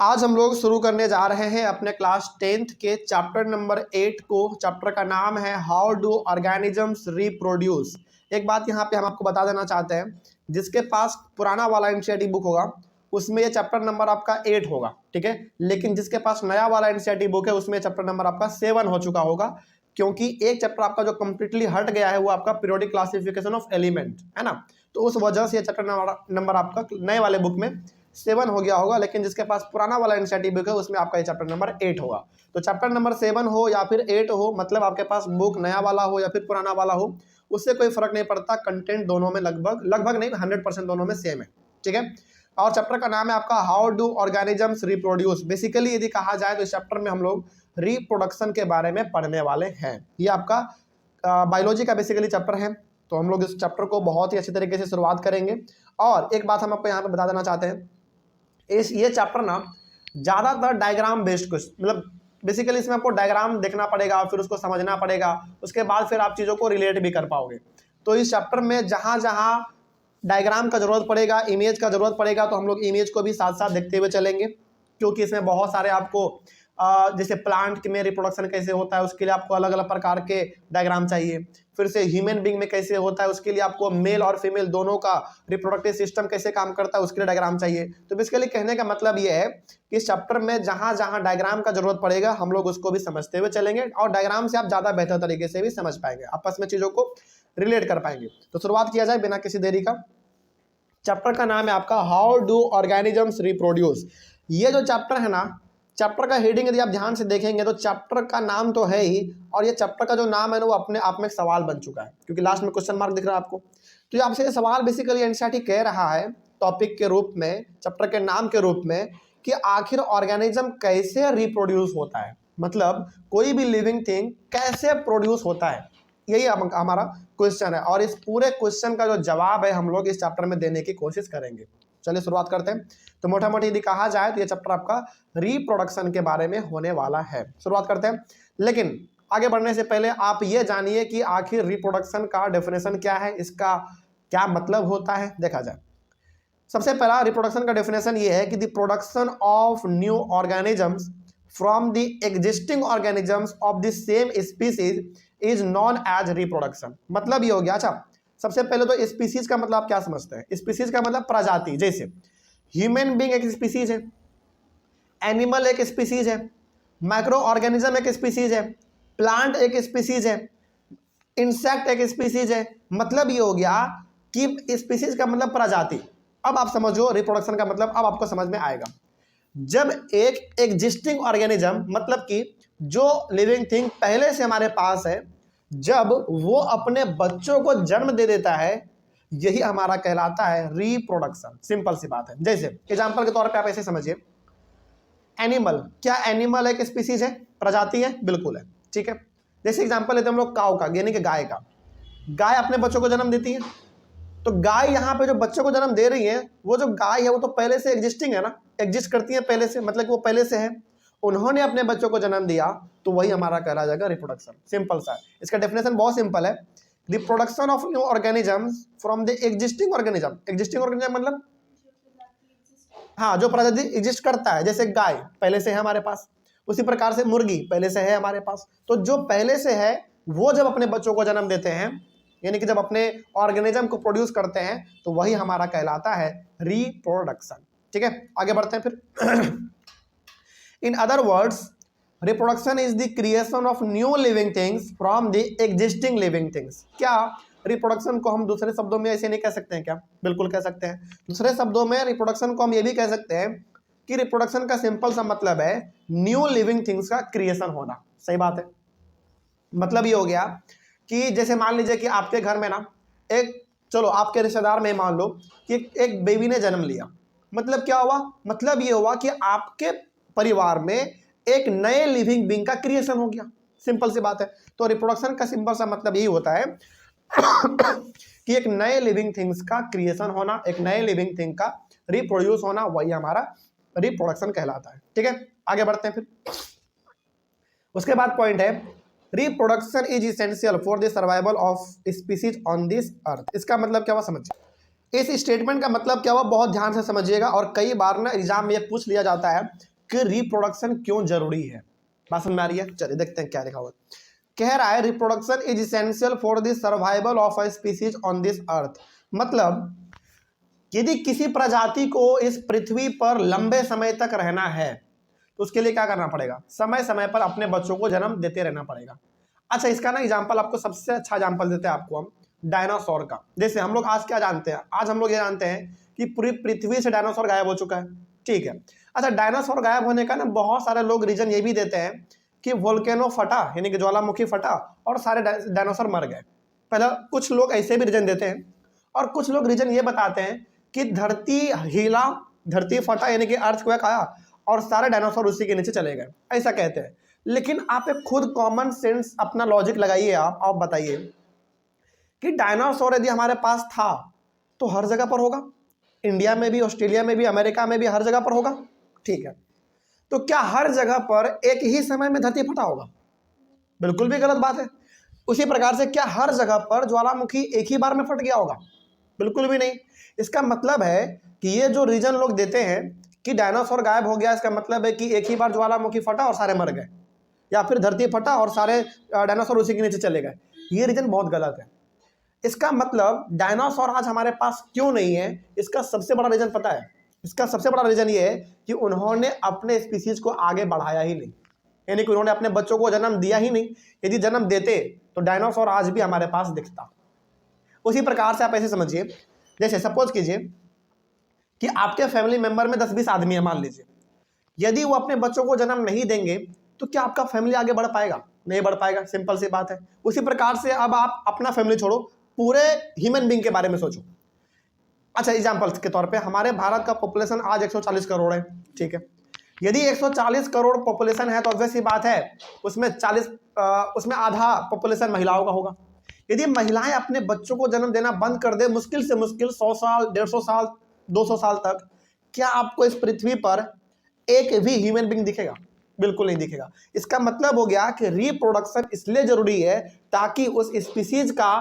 आज हम लोग शुरू करने जा रहे हैं अपने क्लास 10th के चैप्टर नंबर 8 को। चैप्टर का नाम है हाउ डू ऑर्गेनिजम्स रिप्रोड्यूस। एक बात यहाँ पे हम आपको बता देना चाहते हैं, जिसके पास पुराना वाला एनसीईआरटी बुक होगा उसमें ये चैप्टर नंबर आपका 8 होगा, ठीक है। लेकिन जिसके पास नया वाला एनसीईआरटी बुक है उसमें चैप्टर नंबर आपका 7 हो चुका होगा, क्योंकि एक चैप्टर आपका जो कंप्लीटली हट गया है वो आपका पीरियोडिक क्लासिफिकेशन ऑफ एलिमेंट है ना। तो उस वजह से ये चैप्टर नंबर आपका नए वाले बुक में 7 हो गया होगा, लेकिन जिसके पास पुराना वाला एनसीईआरटी बुक है उसमें आपका ये चैप्टर नंबर 8 होगा। तो चैप्टर नंबर 7 हो या फिर 8 हो, मतलब आपके पास बुक नया वाला हो या फिर पुराना वाला हो, उससे कोई फर्क नहीं पड़ता। कंटेंट दोनों में लगभग नहीं 100% दोनों में सेम है, ठीक है। और चैप्टर का नाम है आपका how do organisms reproduce. Basically यदि कहा जाए तो इस चैप्टर में हम लोग रिप्रोडक्शन के बारे में पढ़ने वाले हैं। ये आपका बायोलॉजी का बेसिकली चैप्टर है, तो हम लोग इस चैप्टर को बहुत ही अच्छी तरीके से शुरुआत करेंगे। और एक बात हम आपको यहाँ पे बता देना चाहते हैं, ये चैप्टर ना ज़्यादातर डायग्राम बेस्ड क्वेश्चन, मतलब बेसिकली इसमें आपको डायग्राम देखना पड़ेगा, फिर उसको समझना पड़ेगा, उसके बाद फिर आप चीज़ों को रिलेट भी कर पाओगे। तो इस चैप्टर में जहाँ जहाँ डायग्राम का जरूरत पड़ेगा, इमेज का जरूरत पड़ेगा, तो हम लोग इमेज को भी साथ साथ देखते हुए चलेंगे, क्योंकि इसमें बहुत सारे आपको जैसे प्लांट में रिप्रोडक्शन कैसे होता है उसके लिए आपको अलग अलग प्रकार के डायग्राम चाहिए। फिर से ह्यूमन बीइंग में कैसे होता है उसके लिए आपको मेल और फीमेल दोनों का रिप्रोडक्टिव सिस्टम कैसे काम करता है उसके लिए डायग्राम चाहिए। तो बेसिकली कहने का मतलब ये है कि इस चैप्टर में जहां जहां डायग्राम का जरूरत पड़ेगा हम लोग उसको भी समझते हुए चलेंगे, और डायग्राम से आप ज़्यादा बेहतर तरीके से भी समझ पाएंगे, आपस में चीज़ों को रिलेट कर पाएंगे। तो शुरुआत किया जाए बिना किसी देरी का। चैप्टर का नाम है आपका हाउ डू ऑर्गेनिजम्स रिप्रोड्यूस। ये जो चैप्टर है ना, चैप्टर का हेडिंग यदि आप ध्यान से देखेंगे तो चैप्टर का नाम तो है ही, और ये चैप्टर का जो नाम है ना वो अपने आप में एक सवाल बन चुका है, क्योंकि लास्ट में क्वेश्चन मार्क दिख रहा है आपको। तो ये आपसे ये सवाल बेसिकली एनसीईआरटी कह रहा है टॉपिक के रूप में, चैप्टर के नाम के रूप में, कि आखिर ऑर्गेनिज्म कैसे रिप्रोड्यूस होता है, मतलब कोई भी लिविंग थिंग कैसे प्रोड्यूस होता है, यही हमारा क्वेश्चन है। और इस पूरे क्वेश्चन का जो जवाब है हम लोग इस चैप्टर में देने की कोशिश करेंगे। चलिए शुरुआत करते हैं। तो मोटा मोटी यदि कहा जाए तो ये चैप्टर आपका रिप्रोडक्शन के बारे में होने वाला है। शुरुआत करते हैं, लेकिन आगे बढ़ने से पहले आप ये जानिए कि आखिर रिप्रोडक्शन का डेफिनेशन क्या है, इसका क्या मतलब होता है। देखा जाए, सबसे पहला रिप्रोडक्शन का डेफिनेशन ये है कि the production of new organisms from the existing organisms of the same species is known as reproduction. मतलब ये हो गया। अच्छा, सबसे पहले तो स्पीसीज का मतलब आप क्या समझते हैं? स्पीसीज का मतलब प्रजाति। जैसे ह्यूमन बीइंग एक स्पीसीज है, एनिमल एक स्पीसीज है, माइक्रो ऑर्गेनिज्म एक स्पीसीज है, प्लांट एक स्पीसीज है, इंसेक्ट एक स्पीसीज है। मतलब ये हो गया कि स्पीसीज का मतलब प्रजाति। अब आप समझो रिप्रोडक्शन का मतलब, अब आपको समझ में आएगा। जब एक एग्जिस्टिंग ऑर्गेनिज्म, मतलब कि जो लिविंग थिंग पहले से हमारे पास है, जब वो अपने बच्चों को जन्म दे देता है, यही हमारा कहलाता है रिप्रोडक्शन। सिंपल सी बात है। जैसे एग्जांपल के तौर पे आप ऐसे समझिए, एनिमल, क्या एनिमल एक स्पीसीज है, प्रजाति है? बिल्कुल है, ठीक है। जैसे एग्जांपल लेते हैं हम लोग काऊ का, यानी कि गाय का। गाय अपने बच्चों को जन्म देती है, तो गाय यहाँ पे जो बच्चों को जन्म दे रही है, वो जो गाय है वो तो पहले से एग्जिस्टिंग है ना, एग्जिस्ट करती है पहले से, मतलब कि वो पहले से है, उन्होंने अपने बच्चों को जन्म दिया, तो वही हमारा कहला जाएगा रिप्रोडक्शन। सिंपल सा, इसका डेफिनेशन बहुत सिंपल है। The production of new organisms from the existing organism. Existing organism मतलब हाँ, जो प्रजाति एग्जिस्ट करता है। जैसे गाय पहले से है हमारे पास, उसी प्रकार से मुर्गी पहले से है हमारे पास। तो जो पहले से है वो जब अपने बच्चों को जन्म देते हैं, यानी कि जब अपने ऑर्गेनिज्म को प्रोड्यूस करते हैं, तो वही हमारा कहलाता है रिप्रोडक्शन, ठीक है। आगे बढ़ते हैं फिर। In other words, reproduction is the creation of new living things from the existing living things. क्या रिप्रोडक्शन को हम दूसरे शब्दों में ऐसे नहीं कह सकते हैं क्या? बिल्कुल कह सकते हैं। दूसरे शब्दों में रिप्रोडक्शन को हम ये भी कह सकते हैं कि रिप्रोडक्शन का सिंपल सा मतलब है न्यू लिविंग थिंग्स का क्रिएशन होना। सही बात है। मतलब ये हो गया कि जैसे मान लीजिए कि आपके घर में ना एक, चलो आपके रिश्तेदार में मान लो कि एक बेबी ने जन्म लिया। मतलब क्या हुआ? मतलब ये हुआ कि आपके परिवार में एक नए लिविंग बीइंग का क्रिएशन हो गया। सिंपल सी बात है। तो रिप्रोडक्शन का सिंपल सा मतलब यही होता है कि एक नए लिविंग थिंग्स का क्रिएशन होना, एक नए लिविंग थिंग का रिप्रोड्यूस होना, वही हमारा रिप्रोडक्शन कहलाता है, ठीक है। आगे बढ़ते हैं फिर। उसके बाद पॉइंट है, reproduction is essential for the survival of species on this अर्थ। इसका मतलब क्या हुआ समझिए। इस स्टेटमेंट का मतलब क्या हुआ बहुत ध्यान से समझिएगा, और कई बार ना एग्जाम में ये पूछ लिया जाता है कि रिप्रोडक्शन क्यों जरूरी है। बात समझ में आ रही है? चलिए देखते हैं क्या लिखा हुआ है। कह रहा है reproduction is essential for the survival of a species on this अर्थ। मतलब यदि किसी प्रजाति को इस पृथ्वी पर लंबे समय तक रहना है तो उसके लिए क्या करना पड़ेगा? समय समय पर अपने बच्चों को जन्म देते रहना पड़ेगा। अच्छा, इसका ना एग्जाम्पल आपको सबसे अच्छा एग्जाम्पल देते हैं आपको हम डायनासोर का। जैसे हम लोग आज क्या जानते हैं? आज हम लोग ये जानते हैं कि पूरी पृथ्वी से डायनासोर गायब हो चुका है, ठीक है। अच्छा, डायनासोर गायब होने का ना बहुत सारे लोग रीजन ये भी देते हैं कि वोल्केनो फटा, यानी कि ज्वालामुखी फटा और सारे डायनासोर मर गए। पहला कुछ लोग ऐसे भी रीजन देते हैं, और कुछ लोग रीजन ये बताते हैं कि धरती हिला, धरती फटा यानी कि अर्थक्वेक आया और सारे डायनासोर उसी के नीचे चले गए, ऐसा कहते हैं। लेकिन आप एक खुद कॉमन सेंस अपना लॉजिक लगाइए, आप बताइए कि डायनासोर यदि हमारे पास था तो हर जगह पर होगा, इंडिया में भी, ऑस्ट्रेलिया में भी, अमेरिका में भी, हर जगह पर होगा, ठीक है। तो क्या हर जगह पर एक ही समय में धरती फटा होगा? बिल्कुल भी गलत बात है। उसी प्रकार से क्या हर जगह पर ज्वालामुखी एक ही बार में फट गया होगा? बिल्कुल भी नहीं। इसका मतलब है कि ये जो रीजन लोग देते हैं कि डायनासोर गायब हो गया, इसका मतलब है कि एक ही बार ज्वालामुखी फटा और सारे मर गए, या फिर धरती फटा और सारे डायनासोर उसी के नीचे चले गए। ये रीजन बहुत गलत है। इसका मतलब डायनासोर आज हमारे पास क्यों नहीं है, इसका सबसे बड़ा रीजन पता है? इसका सबसे बड़ा रीजन ये है कि उन्होंने अपने स्पीसीज को आगे बढ़ाया ही नहीं, यानी कि उन्होंने अपने बच्चों को जन्म दिया ही नहीं। यदि जन्म देते तो डायनासोर आज भी हमारे पास दिखता। उसी प्रकार से आप ऐसे समझिए, जैसे सपोज कीजिए कि आपके फैमिली मेंबर में 10-20 आदमी है, मान लीजिए। यदि वो अपने बच्चों को जन्म नहीं देंगे तो क्या आपका फैमिली आगे बढ़ पाएगा? नहीं बढ़ पाएगा, सिंपल सी बात है। उसी प्रकार से अब आप अपना फैमिली छोड़ो, पूरे ह्यूमन बीइंग के बारे में सोचो। अच्छा, एग्जांपल के तौर पे हमारे भारत का पॉपुलेशन आज 140 करोड़ है, ठीक है। यदि 140 करोड़ पॉपुलेशन है तो ऑब्वियस सी बात है उसमें आधा पॉपुलेशन महिलाओं का होगा। यदि महिलाएं अपने बच्चों को जन्म देना बंद कर दे, मुश्किल से मुश्किल 100 साल, 150 साल, 200 साल तक, क्या आपको इस पृथ्वी पर एक भी ह्यूमन बीइंग दिखेगा? बिल्कुल नहीं दिखेगा। इसका मतलब हो गया कि रिप्रोडक्शन इसलिए जरूरी है ताकि उस स्पीसीज का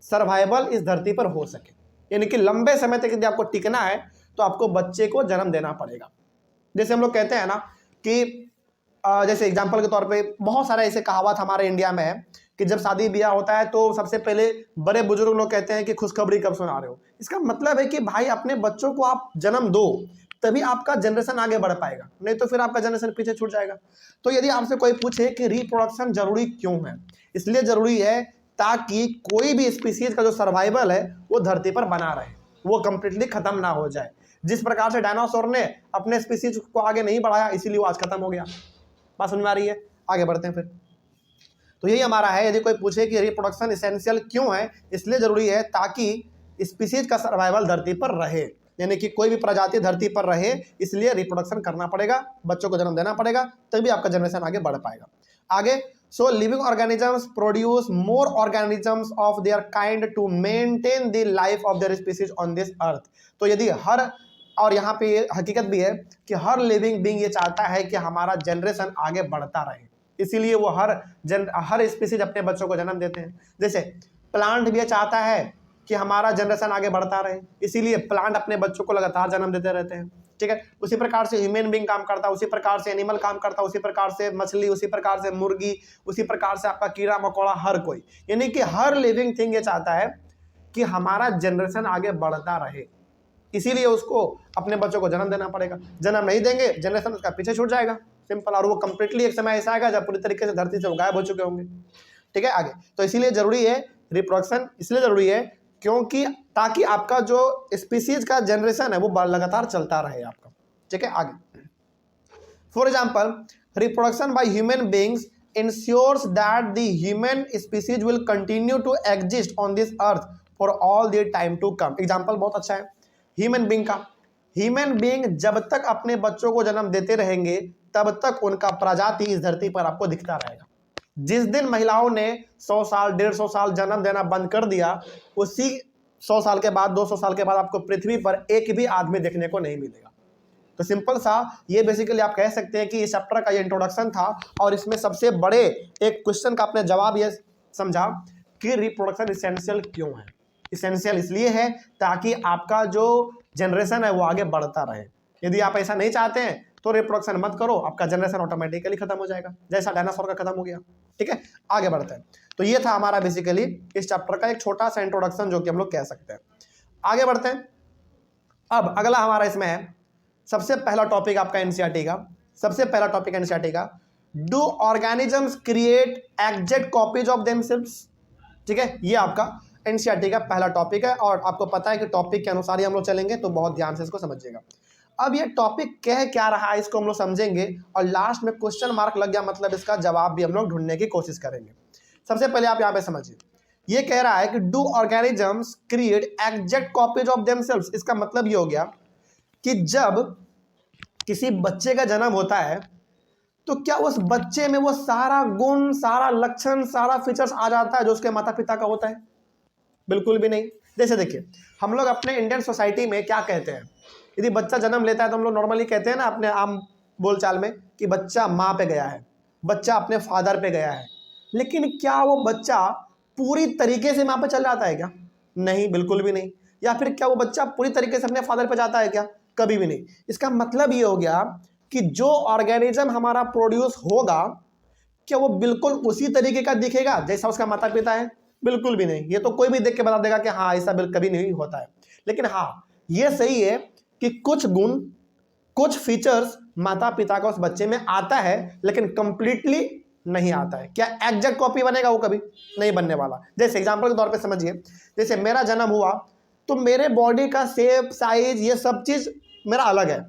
सर्वाइवल इस धरती पर हो सके, यानी कि लंबे समय तक यदि आपको टिकना है तो आपको बच्चे को जन्म देना पड़ेगा। जैसे हम लोग कहते हैं ना कि जैसे एग्जाम्पल के तौर पे बहुत सारे ऐसे कहावत हमारे इंडिया में है कि जब शादी ब्याह होता है तो सबसे पहले बड़े बुजुर्ग लोग कहते हैं कि खुशखबरी कब सुना रहे हो। इसका मतलब है कि भाई अपने बच्चों को आप जन्म दो, तभी आपका जनरेशन आगे बढ़ पाएगा, नहीं तो फिर आपका जनरेशन पीछे छूट जाएगा। तो यदि आपसे कोई पूछे कि रिप्रोडक्शन जरूरी क्यों है, इसलिए जरूरी है ताकि कोई भी स्पीसीज का जो सर्वाइवल है वो धरती पर बना रहे, वो कंप्लीटली खत्म ना हो जाए। जिस प्रकार से डायनासोर ने अपने स्पीसीज को आगे नहीं बढ़ाया, इसीलिए वो आज खत्म हो गया। बात समझ में आ रही है? आगे बढ़ते हैं फिर। तो यही हमारा है, यदि कोई पूछे कि रिप्रोडक्शन इसेंशियल क्यों है, इसलिए जरूरी है ताकि स्पीसीज का सर्वाइवल धरती पर रहे, यानी कि कोई भी प्रजाति धरती पर रहे, इसलिए रिप्रोडक्शन करना पड़ेगा, बच्चों को जन्म देना पड़ेगा, तभी आपका जनरेशन आगे बढ़ पाएगा। आगे, so living organisms produce more organisms of their kind to maintain the life of their species on this earth. तो यदि और यहाँ पे हकीकत भी है कि हर लिविंग बीइंग ये चाहता है कि हमारा जनरेशन आगे बढ़ता रहे, इसीलिए वो हर स्पीसीज अपने बच्चों को जन्म देते हैं। जैसे प्लांट भी ये चाहता है कि हमारा जनरेशन आगे बढ़ता रहे, इसीलिए प्लांट अपने बच्चों को लगातार जन्म देते रहते हैं, ठीक है। उसी प्रकार से ह्यूमन बीइंग काम करता है, उसी प्रकार से एनिमल काम करता है, उसी प्रकार से मछली, उसी प्रकार से मुर्गी, उसी प्रकार से आपका कीड़ा मकोड़ा, हर कोई, यानी कि हर लिविंग थिंग ये चाहता है कि हमारा जनरेशन आगे बढ़ता रहे, इसीलिए उसको अपने बच्चों को जन्म देना पड़ेगा। जन्म नहीं देंगे, जनरेशन उसका पीछे छूट जाएगा, सिंपल। और वो कंप्लीटली एक समय ऐसा आएगा जब पूरी तरीके से धरती से वो गायब हो चुके होंगे, ठीक है। आगे, तो इसीलिए जरूरी है रिप्रोडक्शन, इसलिए जरूरी है क्योंकि ताकि आपका जो स्पीसीज का जनरेशन है वो लगातार चलता रहे आपका, ठीक है। आगे, for example, reproduction by human beings ensures that the human species will continue to exist on this earth for all the time to come। Example बहुत अच्छा है ह्यूमन बीइंग का। ह्यूमन बीइंग जब तक अपने बच्चों को जन्म देते रहेंगे तब तक उनका प्रजाति इस धरती पर आपको दिखता रहेगा। जिस दिन महिलाओं ने 100 साल, 150 साल जन्म देना बंद कर दिया, उसी 100 साल के बाद, 200 साल के बाद आपको पृथ्वी पर एक भी आदमी देखने को नहीं मिलेगा। तो सिंपल सा ये बेसिकली आप कह सकते हैं कि इस चैप्टर का ये इंट्रोडक्शन था, और इसमें सबसे बड़े एक क्वेश्चन का आपने जवाब ये समझा कि रिप्रोडक्शन इसेंशियल क्यों है। इसेंशियल इसलिए है ताकि आपका जो जनरेशन है वो आगे बढ़ता रहे। यदि आप ऐसा नहीं चाहते हैं तो रिप्रोडक्शन मत करो, आपका जनरेशन ऑटोमेटिकली खत्म हो जाएगा, जैसा डायनासोर का खत्म हो गया। ठीक है, आगे बढ़ते हैं। तो ये था हमारा बेसिकली इस चैप्टर का एक छोटा सा इंट्रोडक्शन जो कि हम लोग कह सकते हैं। आगे बढ़ते हैं। अब अगला हमारा इसमें है सबसे पहला टॉपिक आपका एनसीईआरटी का, सबसे पहला टॉपिक एनसीईआरटी का, do organisms create exact copies of themselves. ठीक है, ये आपका एनसीईआरटी का पहला टॉपिक है और आपको पता है कि टॉपिक के अनुसार ही हम लोग चलेंगे, तो बहुत ध्यान से इसको समझिएगा। अब ये टॉपिक कह क्या रहा है इसको हम लोग समझेंगे और लास्ट में क्वेश्चन मार्क लग गया मतलब इसका जवाब भी हम लोग ढूंढने की कोशिश करेंगे। सबसे पहले आप यहाँ पे समझिए, ये कह रहा है कि do organisms create exact copies of themselves. इसका मतलब ये हो गया कि जब किसी बच्चे का जन्म होता है तो क्या उस बच्चे में वो सारा गुण, सारा लक्षण, सारा फीचर्स आ जाता है जो उसके माता पिता का होता है? बिल्कुल भी नहीं। जैसे देखिए, हम लोग अपने इंडियन सोसाइटी में क्या कहते हैं, यदि बच्चा जन्म लेता है तो हम लोग नॉर्मली कहते हैं ना अपने आम बोलचाल में कि बच्चा माँ पे गया है, बच्चा अपने फादर पे गया है। लेकिन क्या वो बच्चा पूरी तरीके से माँ पे चल जाता है क्या? नहीं, बिल्कुल भी नहीं। या फिर क्या वो बच्चा पूरी तरीके से अपने फादर पे जाता है क्या? कभी भी नहीं। इसका मतलब ये हो गया कि जो ऑर्गेनिज्म हमारा प्रोड्यूस होगा क्या वो बिल्कुल उसी तरीके का दिखेगा जैसा उसका माता पिता है? बिल्कुल भी नहीं। ये तो कोई भी देख के बता देगा कि हाँ ऐसा कभी नहीं होता है। लेकिन हाँ, ये सही है कि कुछ गुण, कुछ फीचर्स माता पिता का उस बच्चे में आता है, लेकिन कंप्लीटली नहीं आता है। क्या एग्जैक्ट कॉपी बनेगा? वो कभी नहीं बनने वाला। जैसे एग्जांपल के तौर पे समझिए, जैसे मेरा जन्म हुआ तो मेरे बॉडी का शेप, साइज, ये सब चीज मेरा अलग है।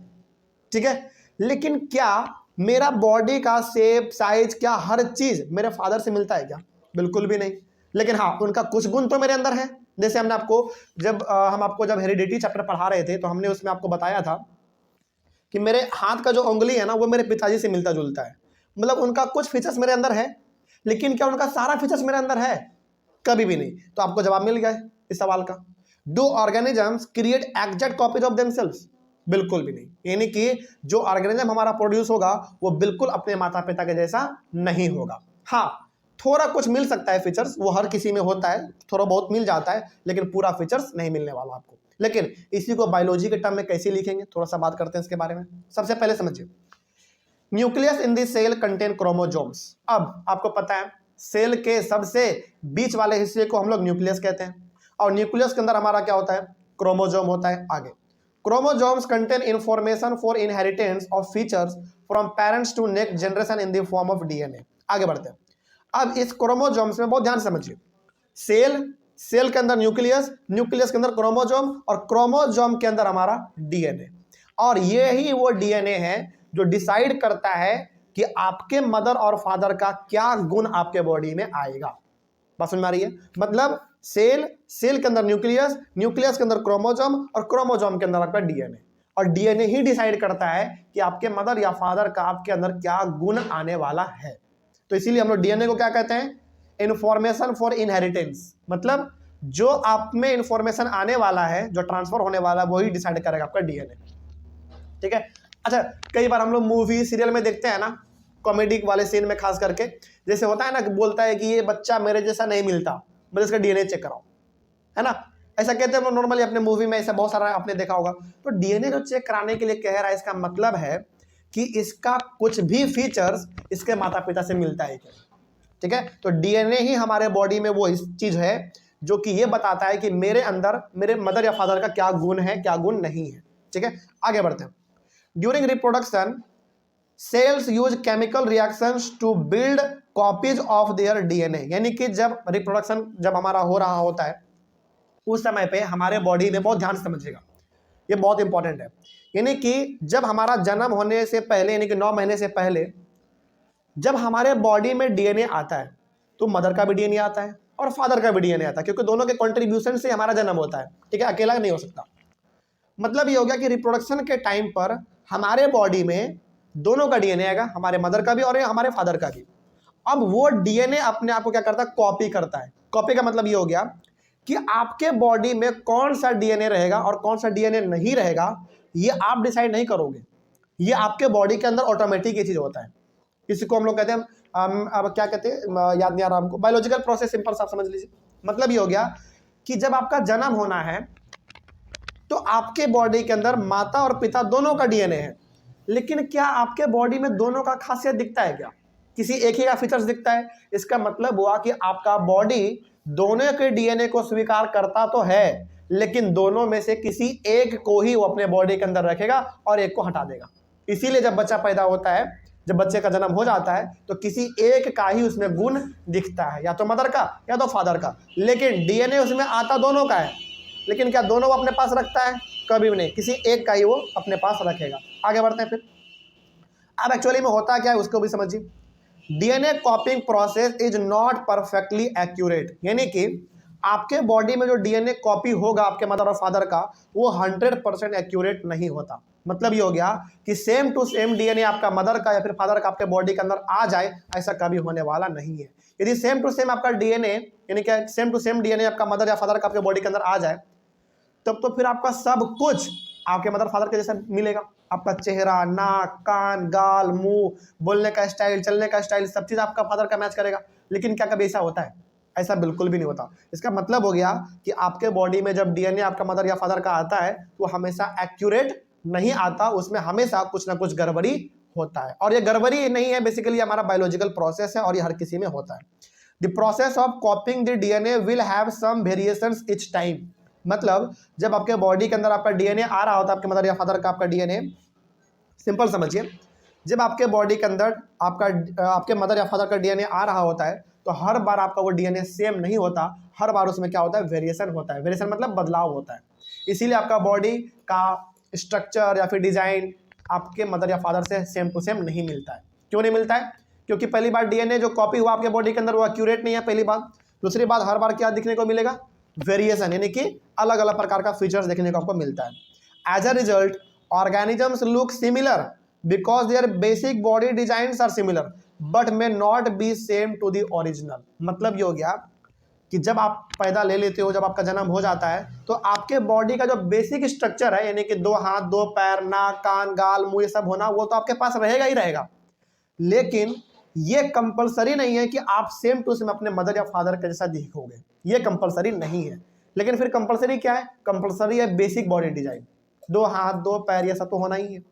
ठीक है, लेकिन क्या मेरा बॉडी का शेप, साइज, क्या हर चीज मेरे फादर से मिलता है क्या? बिल्कुल भी नहीं। लेकिन हाँ, उनका कुछ गुण तो मेरे अंदर है। जैसे हमने आपको जब हेरिडिटी चैप्टर पढ़ा रहे थे तो हमने उसमें आपको बताया था कि मेरे हाथ का जो उंगली है ना वो मेरे पिताजी से मिलता जुलता है। मतलब उनका कुछ फीचर्स मेरे अंदर है, लेकिन क्या उनका सारा फीचर्स मेरे अंदर है? कभी भी नहीं। तो आपको जवाब मिल गया इस सवाल का। Do organisms create exact copies of themselves? बिल्कुल भी नहीं। यानी कि जो ऑर्गेनिज्म हमारा प्रोड्यूस होगा वो बिल्कुल अपने माता पिता के जैसा नहीं होगा। हाँ, थोड़ा कुछ मिल सकता है फीचर्स, वो हर किसी में होता है, थोड़ा बहुत मिल जाता है, लेकिन पूरा फीचर्स नहीं मिलने वाला आपको। लेकिन इसी को बायोलॉजी के टर्म में कैसे लिखेंगे, थोड़ा सा बात करते हैं इसके बारे में। सबसे पहले समझिए, nucleus in the cell contain chromosomes. अब आपको पता है सेल के सबसे बीच वाले हिस्से को हम लोग न्यूक्लियस कहते हैं, और न्यूक्लियस के अंदर हमारा क्या होता है? क्रोमोजोम होता है। आगे, chromosomes contain information for inheritance of features from parents to next generation in the form of DNA. आगे बढ़ते हैं। अब इस क्रोमोजोम्स में बहुत ध्यान से समझिए, सेल के अंदर न्यूक्लियस, न्यूक्लियस के अंदर क्रोमोजोम, और क्रोमोजोम के अंदर हमारा डीएनए। और ये ही वो डीएनए है जो डिसाइड करता है कि आपके मदर और फादर का क्या गुण आपके बॉडी में आएगा। बात समझ में आ रही है? मतलब सेल के अंदर न्यूक्लियस, न्यूक्लियस के अंदर क्रोमोजोम, और क्रोमोजोम के अंदर आपका डीएनए। और डीएनए ही डिसाइड करता है कि आपके मदर या फादर का आपके अंदर क्या गुण आने वाला है। तो इसीलिए हम लोग डीएनए को क्या कहते हैं? Information for inheritance. मतलब जो आप में इंफॉर्मेशन आने वाला है, जो ट्रांसफर होने वाला है, वही डिसाइड करेगा आपका डीएनए। ठीक है। अच्छा, कई बार हम लोग मूवी सीरियल में देखते हैं ना, कॉमेडी वाले सीन में खास करके, जैसे होता है ना, बोलता है कि ये बच्चा मेरे जैसा नहीं मिलता, मुझे इसका डीएनए चेक कराओ, है ना? ऐसा कहते हैं हम लोग नॉर्मली अपने मूवी में, ऐसा बहुत सारा आपने देखा होगा। तो डीएनए जो चेक कराने के लिए कह रहा है, इसका मतलब है कि इसका कुछ भी फीचर्स इसके माता पिता से मिलता है क्या? ठीक है, तो डीएनए ही हमारे बॉडी में वो चीज है जो कि ये बताता है कि मेरे अंदर मेरे मदर या फादर का क्या गुण है, क्या गुण नहीं है। ठीक है, आगे बढ़ते हैं। During reproduction cells use chemical reactions to build copies of their DNA. यानी कि जब रिप्रोडक्शन जब हमारा हो रहा होता है उस समय पे हमारे बॉडी में, बहुत ध्यान से समझिएगा, ये बहुत इंपॉर्टेंट है, यानी कि जब हमारा जन्म होने से पहले, यानी कि 9 महीने से पहले जब हमारे बॉडी में डीएनए आता है तो मदर का भी डीएनए आता है और फादर का भी डीएनए आता है, क्योंकि दोनों के कंट्रीब्यूशन से हमारा जन्म होता है। ठीक है, अकेला नहीं हो सकता। मतलब ये हो गया कि रिप्रोडक्शन के टाइम पर हमारे बॉडी में दोनों का डीएनए आएगा, हमारे मदर का भी और हमारे फादर का भी। अब वो डीएनए अपने आप को क्या करता है? कॉपी करता है। कॉपी का मतलब ये हो गया कि आपके बॉडी में कौन सा डीएनए रहेगा और कौन सा डीएनए नहीं रहेगा, ये आप डिसाइड नहीं करोगे, ये आपके बॉडी के अंदर ऑटोमेटिक ये चीज होता है। इसी को हम लोग कहते हैं, अब क्या कहते हैं, याद नहीं आ रहा हमको, बायोलॉजिकल प्रोसेस, सिंपल सा समझ लीजिए। मतलब ये हो गया कि जब आपका जन्म होना है तो आपके बॉडी के अंदर माता और पिता दोनों का डीएनए है, लेकिन क्या आपके बॉडी में दोनों का खासियत दिखता है क्या? किसी एक ही का फीचर्स दिखता है? इसका मतलब हुआ कि आपका बॉडी दोनों के डीएनए को स्वीकार करता तो है, लेकिन दोनों में से किसी एक को ही वो अपने बॉडी के अंदर रखेगा और एक को हटा देगा। इसीलिए जब बच्चा पैदा होता है, जब बच्चे का जन्म हो जाता है, तो किसी एक का ही उसमें गुण दिखता है, या तो मदर का या तो फादर का, लेकिन डीएनए उसमें आता दोनों का है। लेकिन क्या दोनों वो अपने पास रखता है? कभी भी नहीं, किसी एक का ही वो अपने पास रखेगा। आगे बढ़ते हैं फिर। अब एक्चुअली में होता क्या है उसको भी समझिए। DNA कॉपिंग process is not perfectly accurate, यानी कि आपके बॉडी में जो डीएनए कॉपी होगा आपके मदर और फादर का, वो 100% एक्यूरेट नहीं होता। मतलब ये हो गया कि सेम टू सेम डीएनए आपका मदर का या फिर फादर का आपके बॉडी के अंदर आ जाए, ऐसा कभी होने वाला नहीं है। यदि सेम टू सेम आपका डीएनए, यानी कि सेम टू सेम डीएनए आपका मदर या फादर का आपके बॉडी के अंदर आ जाए, तब तो फिर आपका सब कुछ आपके मदर फादर के जैसा मिलेगा। आपका चेहरा, नाक, कान, गाल, मुंह, बोलने का स्टाइल, चलने का स्टाइल, सब चीज़ आपका फादर का मैच करेगा। लेकिन क्या कभी ऐसा होता है? ऐसा बिल्कुल भी नहीं होता। इसका मतलब हो गया कि आपके बॉडी में जब डीएनए आपका मदर या फादर का आता है तो हमेशा एक्यूरेट नहीं आता, उसमें हमेशा कुछ ना कुछ गड़बड़ी होता है। और ये गड़बड़ी नहीं है, बेसिकली हमारा बायोलॉजिकल प्रोसेस है और ये हर किसी में होता है। The process of copying the DNA will have some variations each time. मतलब जब आपके बॉडी के अंदर आपका डीएनए आ रहा होता है, आपके मदर या फादर का आपका डीएनए, सिंपल समझिए, जब आपके बॉडी के अंदर आपके मदर या फादर का डीएनए आ रहा होता है तो हर बार आपका वो डीएनए सेम नहीं होता, हर बार उसमें क्या होता है? वेरिएशन होता है। वेरिएशन मतलब बदलाव होता है। इसीलिए आपका बॉडी का स्ट्रक्चर या फिर डिजाइन आपके मदर या फादर से सेम टू सेम नहीं मिलता है। क्यों नहीं मिलता है? क्योंकि पहली बार डीएनए जो कॉपी हुआ आपके बॉडी के अंदर वो एक्यूरेट नहीं है, पहली बात। दूसरी बात, हर बार क्या दिखने को मिलेगा? वेरिएशन, यानी कि अलग अलग प्रकार का फीचर्स देखने को आपको मिलता है। As a result organisms look similar because their basic body designs are similar but may not be same to the original. मतलब ये हो गया कि जब आप पैदा ले लेते हो, जब आपका जन्म हो जाता है, तो आपके बॉडी का जो बेसिक स्ट्रक्चर है, यानी कि 2 हाथ, 2 पैर, नाक, कान, गाल, मुंह, ये सब होना, वो तो आपके पास रहेगा ही रहेगा। लेकिन ये कंपलसरी नहीं है कि आप सेम टू सेम अपने मदर या फादर के जैसा दिखोगे, ये कंपलसरी नहीं है। लेकिन फिर कंपलसरी क्या है? कंपलसरी है बेसिक बॉडी डिजाइन, 2 हाथ, 2 पैर, ये सब तो होना ही है।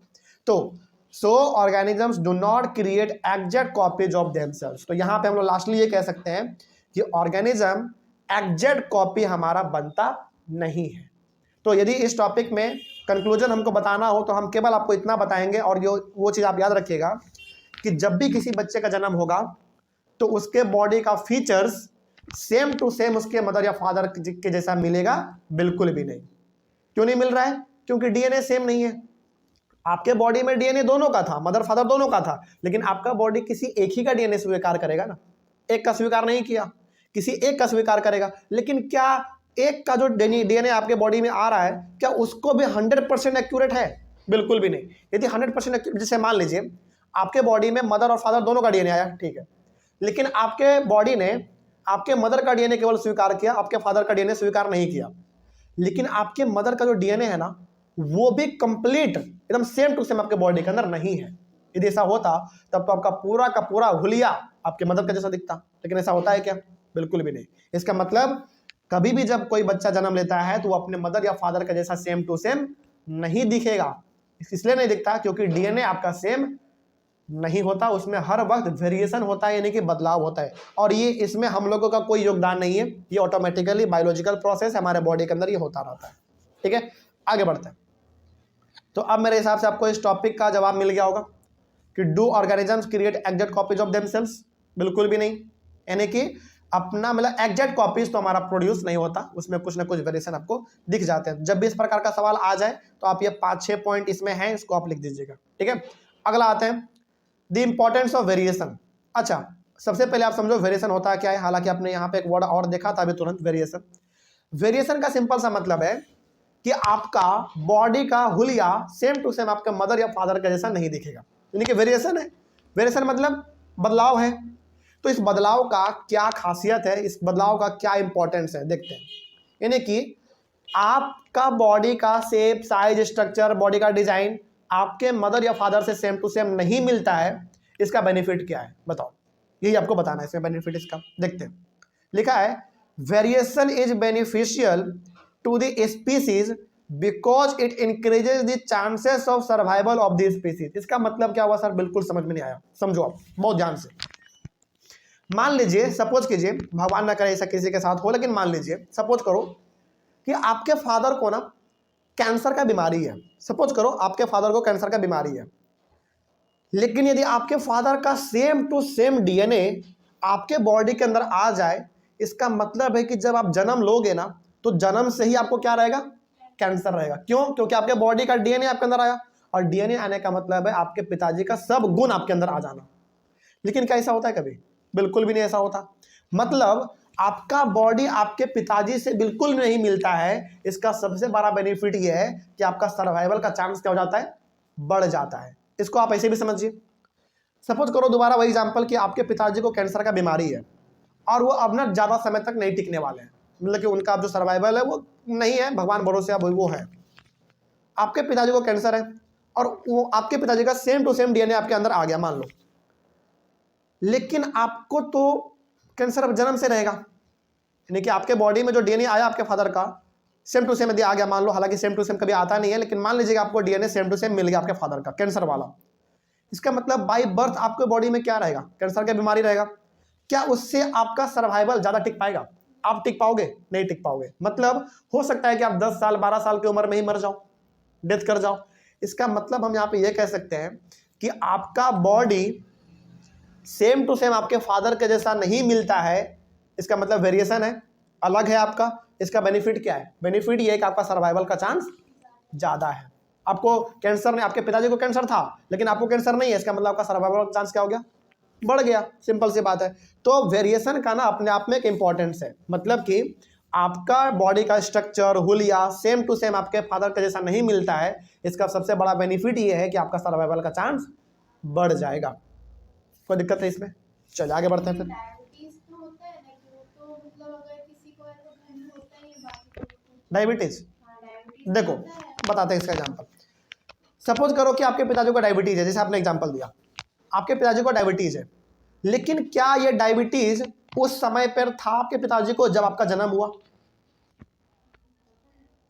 तो सो organisms do not create exact copies of themselves. तो यहाँ पे हम लोग लास्टली ये कह सकते हैं कि ऑर्गेनिज्म एग्जैक्ट कॉपी हमारा बनता नहीं है। तो यदि इस टॉपिक में कंक्लूजन हमको बताना हो तो हम केवल आपको इतना बताएंगे, और वो चीज़ आप याद रखिएगा कि जब भी किसी बच्चे का जन्म होगा तो उसके बॉडी का फीचर्स सेम टू सेम उसके मदर या फादर के जैसा मिलेगा? बिल्कुल भी नहीं। क्यों नहीं मिल रहा है? क्योंकि डीएनए सेम नहीं है। आपके बॉडी में डीएनए दोनों का था, मदर फादर दोनों का था, लेकिन आपका बॉडी किसी एक ही का डीएनए स्वीकार करेगा ना, एक का स्वीकार नहीं किया, किसी एक का स्वीकार करेगा। लेकिन क्या एक का जो डीएनए आपके बॉडी में आ रहा है, क्या उसको भी 100% एक्यूरेट है? बिल्कुल भी नहीं। यदि 100% जैसे मान लीजिए आपके बॉडी में मदर और फादर दोनों का डीएनए आया, ठीक है, लेकिन आपके बॉडी ने आपके मदर का डीएनए केवल स्वीकार किया, आपके फादर का डीएनए स्वीकार नहीं किया। लेकिन आपके मदर का जो डीएनए है ना, वो भी कंप्लीट एकदम सेम टू सेम आपके बॉडी के अंदर नहीं है। यदि ऐसा होता तब तो आपका पूरा का पूरा हुलिया आपके मदर का जैसा दिखता, लेकिन ऐसा होता है क्या? बिल्कुल भी नहीं। इसका मतलब कभी भी जब कोई बच्चा जन्म लेता है तो वो अपने मदर या फादर का जैसा सेम टू सेम नहीं दिखेगा। इसलिए नहीं दिखता क्योंकि डीएनए आपका सेम नहीं होता, उसमें हर वक्त वेरिएशन होता है, यानी कि बदलाव होता है। और ये इसमें हम लोगों का कोई योगदान नहीं है, ये ऑटोमेटिकली बायोलॉजिकल प्रोसेस हमारे बॉडी के अंदर ये होता रहता है। ठीक है, आगे बढ़ते हैं। तो अब मेरे हिसाब से आपको इस टॉपिक का जवाब मिल गया होगा कि do organisms create exact copies of themselves? बिल्कुल भी नहीं। यानी कि अपना मतलब एग्जैक्ट कॉपीज तो हमारा प्रोड्यूस नहीं होता, उसमें कुछ ना कुछ वेरिएशन आपको दिख जाते हैं। जब भी इस प्रकार का सवाल आ जाए तो आप ये 5-6 पॉइंट इसमें हैं, इसको आप लिख दीजिएगा। ठीक है, अगला आते हैं द इंपॉर्टेंस ऑफ वेरिएशन। अच्छा, सबसे पहले आप समझो वेरिएशन होता है क्या है। हालांकि आपने यहाँ पे एक वर्ड और देखा था अभी तुरंत, वेरिएशन। वेरिएशन का सिंपल सा मतलब है कि आपका बॉडी का हुलिया सेम टू सेम आपके मदर या फादर का जैसा नहीं दिखेगा, यानी कि वेरिएशन है। वेरिएशन मतलब बदलाव है। तो इस बदलाव का क्या खासियत है, इस बदलाव का क्या इंपॉर्टेंस है, देखते हैं। यानी कि आपका बॉडी का शेप, साइज, स्ट्रक्चर, बॉडी का डिजाइन आपके मदर या फादर से सेम टू सेम नहीं मिलता है, इसका बेनिफिट क्या है बताओ? यही आपको बताना है इसमें बेनिफिट इसका। देखते हैं, लिखा है variation is beneficial to the species because it increases the chances of survival of the species. इसका मतलब क्या हुआ सर? बिल्कुल समझ में नहीं आया, समझो आप बहुत ध्यान से। मान लीजिए, सपोज कीजिए, भगवान ना करे ऐसा किसी के साथ हो, लेकिन मान लीजिए, सपोज करो कि आपके फादर को ना कैंसर का बीमारी है। सपोज करो आपके फादर को कैंसर का बीमारी है, लेकिन यदि आपके फादर का सेम टू सेम डीएनए आपके बॉडी के अंदर आ जाए, इसका मतलब है कि जब आप जन्म लोगे ना, तो जन्म से ही आपको क्या रहेगा? कैंसर रहेगा। क्यों? क्योंकि आपके बॉडी का डीएनए आपके अंदर आया, और डीएनए आने का मतलब है आपके पिताजी का सब गुण आपके अंदर आ जाना। लेकिन क्या ऐसा होता है कभी? बिल्कुल भी नहीं ऐसा होता। मतलब आपका बॉडी आपके पिताजी से बिल्कुल नहीं मिलता है। इसका सबसे बड़ा बेनिफिट यह है कि आपका सर्वाइवल का चांस क्या हो जाता है? बढ़ जाता है। इसको आप ऐसे भी समझिए। सपोज करो दोबारा वही एग्जांपल कि आपके पिताजी को कैंसर का बीमारी है, और वो अब ना ज़्यादा समय तक नहीं टिकने वाले हैं, मतलब कि उनका जो सर्वाइवल है वो नहीं है, भगवान भरोसे अब वो है। आपके पिताजी को कैंसर है, और वो आपके पिताजी का सेम टू सेम डीएनए आपके अंदर आ गया मान लो, लेकिन आपको तो कैंसर अब जन्म से रहेगा। यानी कि आपके बॉडी में जो डीएनए आया आपके फादर का सेम टू सेम यदि आ गया मान लो, हालांकि सेम टू सेम कभी आता नहीं है, लेकिन मान लीजिए आपको डीएनए सेम टू सेम मिल गया आपके फादर का कैंसर वाला, इसका मतलब बाय बर्थ आपके बॉडी में क्या रहेगा? कैंसर की बीमारी रहेगा। क्या उससे आपका सर्वाइवल ज्यादा टिक पाएगा? आप टिक पाओगे? नहीं टिक पाओगे। मतलब हो सकता है कि आप 10 साल 12 साल की उम्र में ही मर जाओ, डेथ कर जाओ। इसका मतलब हम यहाँ पे ये कह सकते हैं कि आपका बॉडी सेम टू सेम आपके फादर के जैसा नहीं मिलता है। इसका मतलब वेरिएशन है, अलग है आपका। इसका बेनिफिट क्या है? बेनिफिट ये है कि आपका सर्वाइवल का चांस ज्यादा है। आपको कैंसर नहीं, आपके पिताजी को कैंसर था लेकिन आपको कैंसर नहीं है, इसका मतलब आपका सर्वाइवल का चांस क्या हो गया? बढ़ गया। सिंपल सी बात है। तो वेरिएशन का ना अपने आप में एक इंपॉर्टेंस है। मतलब कि आपका बॉडी का स्ट्रक्चर हुलिया सेम टू सेम आपके फादर का जैसा नहीं मिलता है, इसका सबसे बड़ा बेनिफिट ये है कि आपका सर्वाइवल का चांस बढ़ जाएगा। कोई दिक्कत है इसमें? चलिए आगे बढ़ते हैं फिर। डायबिटीज देखो बताते हैं इसका एग्जांपल। सपोज करो कि आपके पिताजी को डायबिटीज है, जैसे आपने एग्जांपल दिया, आपके पिताजी को डायबिटीज है, लेकिन क्या ये डायबिटीज उस समय पर था आपके पिताजी को जब आपका जन्म हुआ?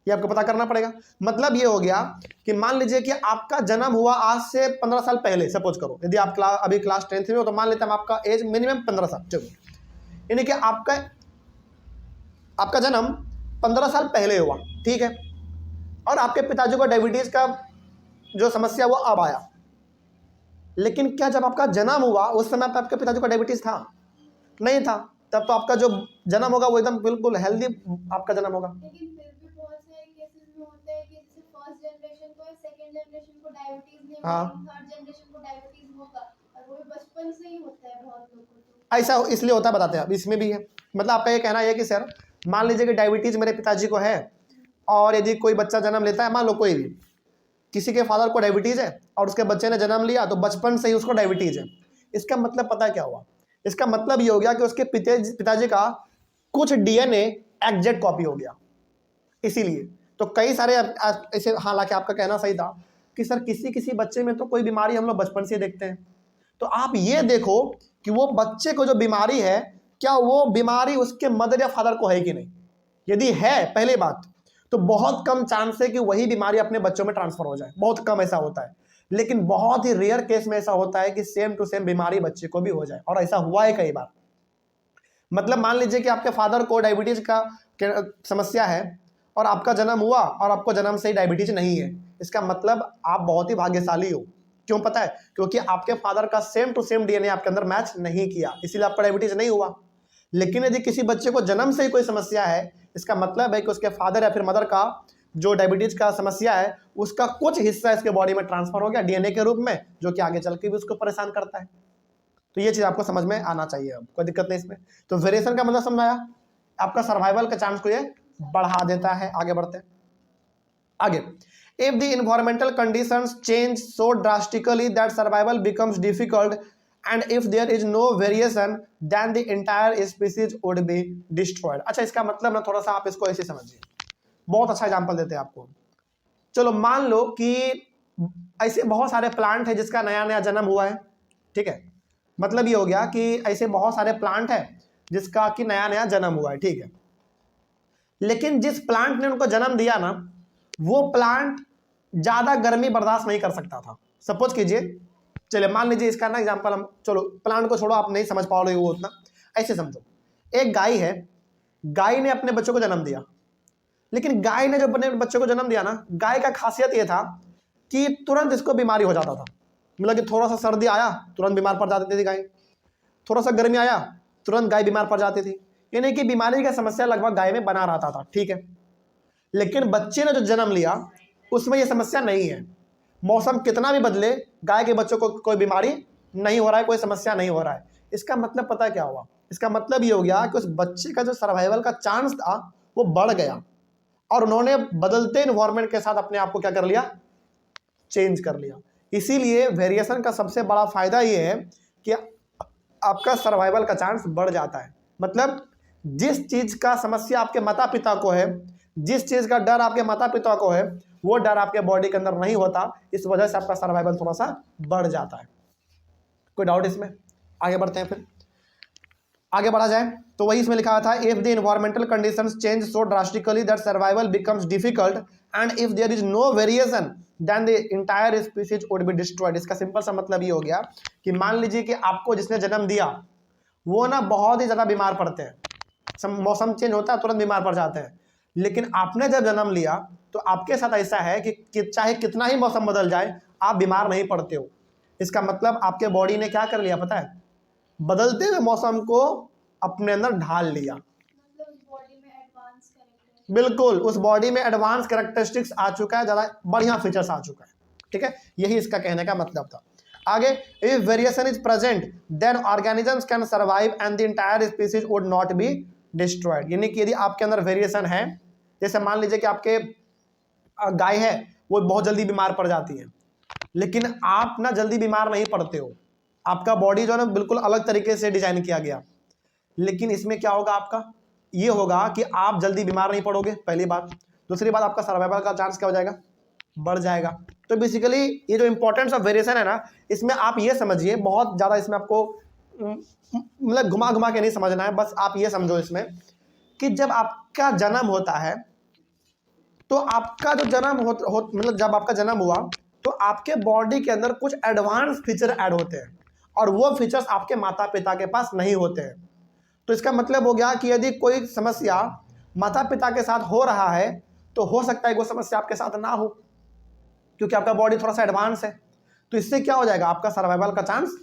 ये आपको पता करना पड़ेगा। मतलब ये हो गया कि मान लीजिए कि आपका जन्म हुआ आज से 15 साल पहले। सपोज करो यदि आप अभी क्लास 10th में हो, तो मान लेते हैं आपका एज मिनिमम 15 साल। चलो, यानी कि आपका जन्म 15 साल पहले हुआ, ठीक है, और आपके पिताजी को डायबिटीज का जो समस्या वो अब आया। लेकिन क्या जब आपका जन्म हुआ उस समय आपके पिताजी को डायबिटीज था? नहीं था। तब तो आपका जो जन्म होगा वो एकदम बिल्कुल हेल्दी आपका जन्म होगा। लेकिन फिर भी बहुत सारे केसेस में होता है कि जैसे फर्स्ट जनरेशन को, सेकंड जनरेशन को डायबिटीज नहीं होगा, थर्ड जनरेशन को डायबिटीज होगा, और वो बचपन से ही होता है बहुत लोगों को। ऐसा इसलिए होता है, बताते हैं। अब इसमें भी है। मतलब आपका ये कहना है कि सर मान लीजिए कि डायबिटीज मेरे पिताजी को है, और यदि कोई बच्चा जन्म लेता है, मान लो कोई भी, किसी के फादर को डायबिटीज है और उसके बच्चे ने जन्म लिया, तो बचपन से ही उसको डायबिटीज है। इसका मतलब पता है क्या हुआ? इसका मतलब ये हो गया कि उसके पिताजी का कुछ डीएनए एग्जैक्ट कॉपी हो गया। इसीलिए तो कई सारे ऐसे, हालांकि आपका कहना सही था कि सर किसी किसी बच्चे में तो कोई बीमारी हम लोग बचपन से देखते हैं। तो आप ये देखो कि वो बच्चे को जो बीमारी है, क्या वो बीमारी उसके मदर या फादर को है कि नहीं। यदि है, पहली बात तो बहुत कम चांस है कि वही बीमारी अपने बच्चों में ट्रांसफर हो जाए, बहुत कम ऐसा होता है। लेकिन बहुत ही रेयर केस में ऐसा होता है कि सेम टू सेम बीमारी बच्चे को भी हो जाए, और ऐसा हुआ है कई बार। मतलब मान लीजिए कि आपके फादर को डायबिटीज का समस्या है और आपका जन्म हुआ और आपको जन्म से ही डायबिटीज नहीं है, इसका मतलब आप बहुत ही भाग्यशाली हो। क्यों पता है? क्योंकि आपके फादर का सेम टू सेम डीएनए आपके अंदर मैच नहीं किया, इसीलिए आपका डायबिटीज नहीं हुआ। लेकिन यदि किसी बच्चे को जन्म से ही कोई समस्या है, इसका मतलब है कि उसके फादर या फिर मदर का जो डायबिटीज का समस्या है, उसका कुछ हिस्सा इसके बॉडी में ट्रांसफर हो गया डीएनए के रूप में, जो कि आगे चल के भी उसको परेशान करता है। तो ये चीज आपको समझ में आना चाहिए, कोई दिक्कत नहीं इसमें। तो वेरिएशन का मतलब समझाया, आपका सर्वाइवल के चांस को ये बढ़ा देता है। आगे बढ़ते हैं आगे। If the environmental conditions change so drastically that survival becomes difficult, and if there is no variation, then the entire species would be destroyed. अच्छा, इसका मतलब ना थोड़ा सा आप इसको ऐसे समझिए। बहुत अच्छा एग्जांपल देते हैं आपको। चलो मान लो कि ऐसे बहुत सारे प्लांट है जिसका नया नया जन्म हुआ है, ठीक है। मतलब ये हो गया कि ऐसे बहुत सारे प्लांट है जिसका कि नया नया जन्म हुआ है, ठीक है। लेकिन जिस प्लांट ने उनको जन्म दिया ना, वो प्लांट ज़्यादा गर्मी बर्दाश्त नहीं कर सकता था। सपोज कीजिए, चलिए मान लीजिए इसका ना एग्जाम्पल हम, चलो प्लांट को छोड़ो, आप नहीं समझ पा रहे हो वो उतना, ऐसे समझो। एक गाय है, गाय ने अपने बच्चों को जन्म दिया, लेकिन गाय ने जो अपने बच्चों को जन्म दिया ना, गाय का खासियत ये था कि तुरंत इसको बीमारी हो जाता था। मतलब कि थोड़ा सा सर्दी आया तुरंत बीमार पड़ जाती थी गाय, थोड़ा सा गर्मी आया तुरंत गाय बीमार पड़ जाती थी, यानी कि बीमारी का समस्या लगभग गाय में बना रहता था, ठीक है। लेकिन बच्चे ने जो जन्म लिया उसमें ये समस्या नहीं है। मौसम कितना भी बदले, गाय के बच्चों को कोई बीमारी नहीं हो रहा है, कोई समस्या नहीं हो रहा है। इसका मतलब पता है क्या हुआ? इसका मतलब ये हो गया कि उस बच्चे का जो सर्वाइवल का चांस था वो बढ़ गया, और उन्होंने बदलते इन्वायरमेंट के साथ अपने आप को क्या कर लिया? चेंज कर लिया। इसीलिए वेरिएशन का सबसे बड़ा फायदा ये है कि आपका सर्वाइवल का चांस बढ़ जाता है। मतलब जिस चीज का समस्या आपके माता पिता को है, जिस चीज का डर आपके माता पिता को है, वो डर आपके बॉडी के अंदर नहीं होता, इस वजह से आपका सर्वाइवल थोड़ा सा बढ़ जाता है। कोई डाउट इसमें? आगे बढ़ते हैं, फिर आगे बढ़ा जाए तो वही इसमें लिखा हुआ था, if the environmental conditions change so drastically that survival becomes difficult and if there is no variation then the entire species would be destroyed. इसका सिंपल सा मतलब ये हो गया कि मान लीजिए कि आपको जिसने जन्म दिया वो ना बहुत ही ज़्यादा बीमार पड़ते हैं, मौसम चेंज होता है तुरंत बीमार पड़ जाते हैं, लेकिन आपने जब जन्म लिया तो आपके साथ ऐसा है कि चाहे कितना ही मौसम बदल जाए आप बीमार नहीं पड़ते हो। इसका मतलब आपके बॉडी ने क्या कर लिया पता है? बदलते हुए मौसम को अपने अंदर ढाल लिया। बिल्कुल, उस बॉडी में एडवांस कैरेक्टरिस्टिक्स आ चुका है, ज़्यादा बढ़िया फीचर्स आ चुका है, ठीक है। यही इसका कहने का मतलब था। आगे, if variation is present then organisms can survive and the entire species would not be destroyed. यानी कि यदि आपके अंदर वेरिएशन है, जैसे मान लीजिए कि आपके गाय है वो बहुत जल्दी बीमार पड़ जाती है, लेकिन आप ना जल्दी बीमार नहीं पड़ते हो, आपका बॉडी जो है ना बिल्कुल अलग तरीके से डिजाइन किया गया। लेकिन इसमें क्या होगा? आपका ये होगा कि आप जल्दी बीमार नहीं पड़ोगे, पहली बात। दूसरी बात, आपका सर्वाइवल का चांस क्या हो जाएगा? बढ़ जाएगा। तो बेसिकली ये जो इंपॉर्टेंस ऑफ वेरिएशन है ना, इसमें आप ये समझिए, बहुत ज़्यादा इसमें आपको मतलब घुमा घुमा के नहीं समझना है, बस आप ये समझो इसमें कि जब आपका जन्म होता है तो आपका जो जन्म मतलब जब आपका जन्म हुआ तो आपके बॉडी के अंदर कुछ एडवांस फीचर ऐड होते हैं, और वो फीचर्स आपके माता पिता के पास नहीं होते हैं। तो इसका मतलब हो गया कि यदि कोई समस्या माता पिता के साथ हो रहा है तो हो सकता है वो समस्या आपके साथ ना हो, क्योंकि आपका बॉडी थोड़ा सा एडवांस है। तो इससे क्या हो जाएगा? आपका सर्वाइवल का चांस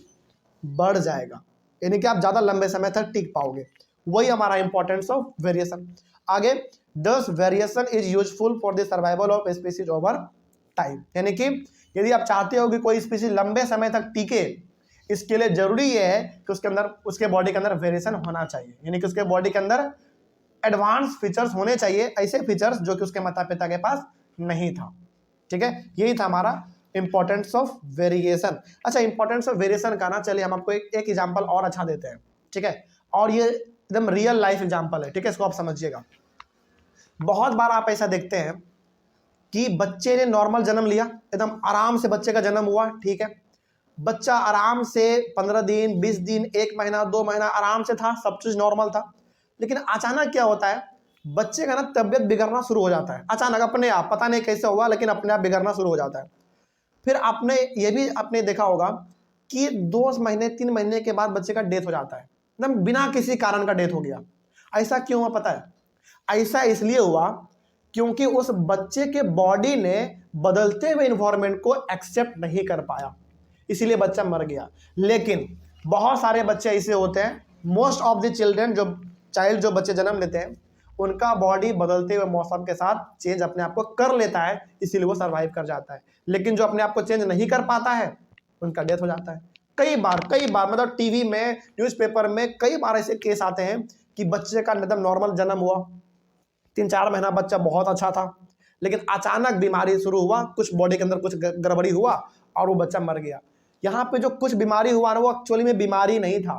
बढ़ जाएगा, यानी कि आप ज़्यादा लंबे समय तक टिक पाओगे। वही हमारा इंपॉर्टेंस ऑफ वेरिएशन। आगे, दस variation is useful for the survival of species over time. यानी कि यदि आप चाहते हो कि कोई स्पीसीज लंबे समय तक टिके, इसके लिए जरूरी ये है कि उसके अंदर, उसके बॉडी के अंदर वेरिएशन होना चाहिए, यानी कि उसके बॉडी के अंदर एडवांस फीचर्स होने चाहिए, ऐसे फीचर्स जो कि उसके माता पिता के पास नहीं था, ठीक है। यही था हमारा इंपॉर्टेंस ऑफ वेरिएशन। अच्छा, इंपॉर्टेंस ऑफ वेरिएशन का ना, चलिए हम आपको एक एग्जांपल और अच्छा देते हैं, ठीक है। और ये एकदम रियल लाइफ एग्जांपल है, ठीक है, इसको आप समझिएगा। बहुत बार आप ऐसा देखते हैं कि बच्चे ने नॉर्मल जन्म लिया, एकदम आराम से बच्चे का जन्म हुआ, ठीक है। बच्चा आराम से 15 दिन, 20 दिन, 1 महीना, 2 महीना आराम से था, सब चीज नॉर्मल था। लेकिन अचानक क्या होता है? बच्चे का ना तबियत बिगड़ना शुरू हो जाता है, अचानक अपने आप, पता नहीं कैसे हुआ, लेकिन अपने आप बिगड़ना शुरू हो जाता है। फिर आपने ये भी आपने देखा होगा कि 2 महीने 3 महीने के बाद बच्चे का डेथ हो जाता है, एकदम बिना किसी कारण का डेथ हो गया। ऐसा क्यों हुआ पता है? ऐसा इसलिए हुआ क्योंकि उस बच्चे के बॉडी ने बदलते हुए इन्वायरमेंट को एक्सेप्ट नहीं कर पाया, इसीलिए बच्चा मर गया। लेकिन बहुत सारे बच्चे ऐसे होते हैं, मोस्ट ऑफ द चिल्ड्रन, जो बच्चे जन्म लेते हैं, उनका बॉडी बदलते हुए मौसम के साथ चेंज अपने आप को कर लेता है, इसीलिए वो सर्वाइव कर जाता है। लेकिन जो अपने आप को चेंज नहीं कर पाता है, उनका डेथ हो जाता है। कई बार मतलब टीवी में, न्यूज़पेपर में कई बार ऐसे केस आते हैं कि बच्चे का एकदम नॉर्मल जन्म हुआ, 3-4 महीना बच्चा बहुत अच्छा था, लेकिन अचानक बीमारी शुरू हुआ, कुछ बॉडी के अंदर कुछ गड़बड़ी हुआ और वो बच्चा मर गया। यहाँ पे जो कुछ बीमारी हुआ ना, वो एक्चुअली में बीमारी नहीं था,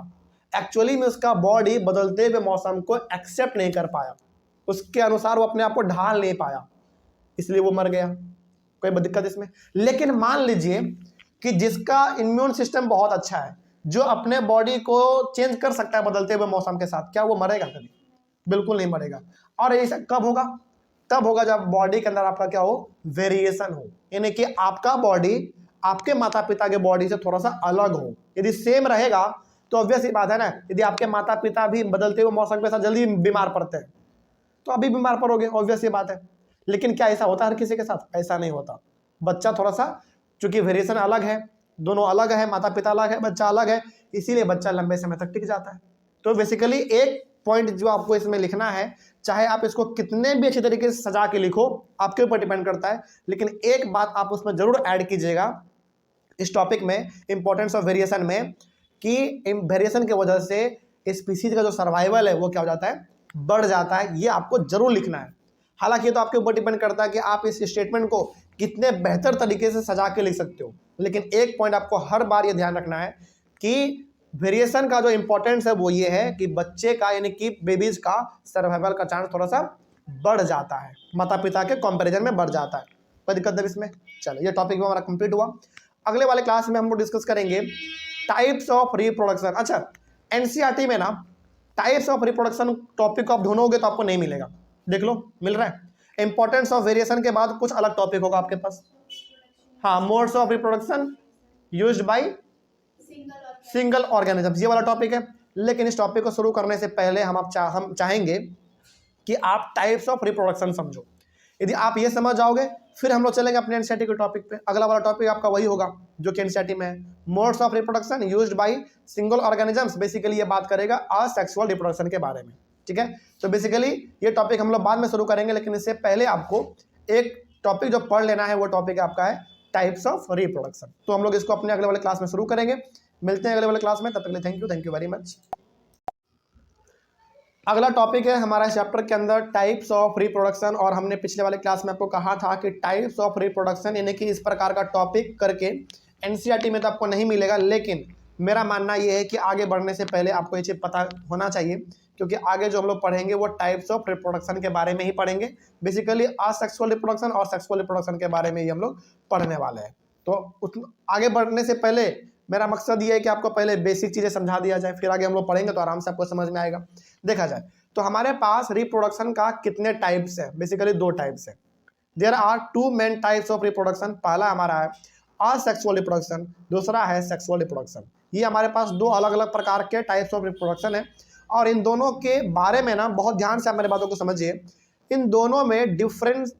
एक्चुअली में उसका बॉडी बदलते हुए मौसम को एक्सेप्ट नहीं कर पाया, उसके अनुसार वो अपने आप को ढाल नहीं पाया, इसलिए वो मर गया। कोई दिक्कत इसमें? लेकिन मान लीजिए कि जिसका इम्यून सिस्टम बहुत अच्छा है, जो अपने बॉडी को चेंज कर सकता है बदलते हुए मौसम के साथ, क्या वो मरेगा कभी? बिल्कुल नहीं मरेगा। और ऐसा कब होगा? तब होगा जब बॉडी के अंदर आपका क्या हो, वेरिएशन हो, यानी कि आपका बॉडी आपके माता पिता के बॉडी से थोड़ा सा अलग हो। यदि सेम रहेगा तो ऑब्वियस ही बात है ना, यदि आपके माता पिता भी बदलते हुए मौसम के साथ जल्दी बीमार पड़ते हैं तो अभी बीमार पड़ोगे, ऑब्वियस ही बात है। लेकिन क्या ऐसा होता है हर किसी के साथ? ऐसा नहीं होता। बच्चा थोड़ा सा, चूंकि वेरिएशन अलग है, दोनों अलग है, माता पिता अलग है, बच्चा अलग है, इसीलिए बच्चा लंबे समय तक टिक जाता है। तो बेसिकली एक पॉइंट जो आपको इसमें लिखना है, चाहे आप इसको कितने भी अच्छे तरीके से सजा के लिखो, आपके ऊपर डिपेंड करता है, लेकिन एक बात आप उसमें जरूर ऐड कीजिएगा इस टॉपिक में, इंपॉर्टेंस ऑफ वेरिएशन में, कि वेरिएशन की वजह से स्पीसीज का जो सर्वाइवल है वो क्या हो जाता है, बढ़ जाता है। ये आपको जरूर लिखना है। हालांकि ये तो आपके ऊपर डिपेंड करता है कि आप इस स्टेटमेंट को कितने बेहतर तरीके से सजा के लिख सकते हो, लेकिन एक पॉइंट आपको हर बार ये ध्यान रखना है कि वेरिएशन का जो इंपॉर्टेंस है वो ये है कि बच्चे का, यानी कि बेबीज का सर्वाइवल का चांस थोड़ा सा बढ़ जाता है, माता पिता के कंपैरिजन में बढ़ जाता है। कोई दिक्कत नहीं इसमें। चलो ये टॉपिक हमारा कंप्लीट हुआ। अगले वाले क्लास में हम लोग डिस्कस करेंगे टाइप्स ऑफ रिप्रोडक्शन। अच्छा, एनसीईआरटी में ना टाइप्स ऑफ रिप्रोडक्शन टॉपिक आप ढूंढोगे तो आपको नहीं मिलेगा, देख लो मिल रहा है। इंपॉर्टेंस ऑफ वेरिएशन के बाद कुछ अलग टॉपिक होगा आपके पास। हाँ, modes of reproduction used by single organism, ये वाला टॉपिक है। लेकिन इस टॉपिक को शुरू करने से पहले हम चाहेंगे कि आप टाइप्स ऑफ रिप्रोडक्शन समझो। यदि आप ये समझ जाओगे फिर हम लोग चलेंगे अपने एनसीईआरटी के टॉपिक पे। अगला वाला टॉपिक आपका वही होगा जो कि एनसीईआरटी में है, modes of reproduction used by single organisms. Basically ये बात करेगा असेक्सुअल रिप्रोडक्शन के बारे में, ठीक है। तो बेसिकली ये टॉपिक हम लोग बाद में शुरू करेंगे, लेकिन इससे पहले आपको एक टॉपिक जो पढ़ लेना है, वो टॉपिक आपका है टाइप्स ऑफ रिप्रोडक्शन। तो हम लोग इसको अपने अगले वाले क्लास में शुरू करेंगे। मिलते हैं अगले वाले क्लास में, तब तक के लिए थैंक यू वेरी मच। अगला टॉपिक है हमारा चैप्टर के अंदर टाइप्स ऑफ रिप्रोडक्शन, और हमने पिछले वाले क्लास में आपको कहा था कि टाइप्स ऑफ रिप्रोडक्शन यानी कि इस प्रकार का टॉपिक करके एनसीईआरटी में तो आपको नहीं मिलेगा, लेकिन मेरा मानना यह है कि आगे बढ़ने से पहले आपको ये चीज़ पता होना चाहिए, क्योंकि आगे जो हम लोग पढ़ेंगे वो टाइप्स ऑफ रिप्रोडक्शन के बारे में ही पढ़ेंगे। बेसिकली असेक्सुअल रिप्रोडक्शन और सेक्सुअल रिप्रोडक्शन के बारे में ही हम लोग पढ़ने वाले हैं। तो आगे बढ़ने से पहले मेरा मकसद ये है कि आपको पहले बेसिक चीज़ें समझा दिया जाए, फिर आगे हम लोग पढ़ेंगे तो आराम से आपको समझ में आएगा। देखा जाए तो हमारे पास रिप्रोडक्शन का कितने टाइप्स है, बेसिकली 2 टाइप्स है। There are 2 main types of reproduction. पहला हमारा है असेक्सुअल रिप्रोडक्शन, दूसरा है सेक्सुअल रिप्रोडक्शन। ये हमारे पास 2 अलग अलग प्रकार के टाइप्स ऑफ रिप्रोडक्शन है, और इन दोनों के बारे में ना बहुत ध्यान से आप मेरी बातों को समझिए। इन दोनों में डिफरेंस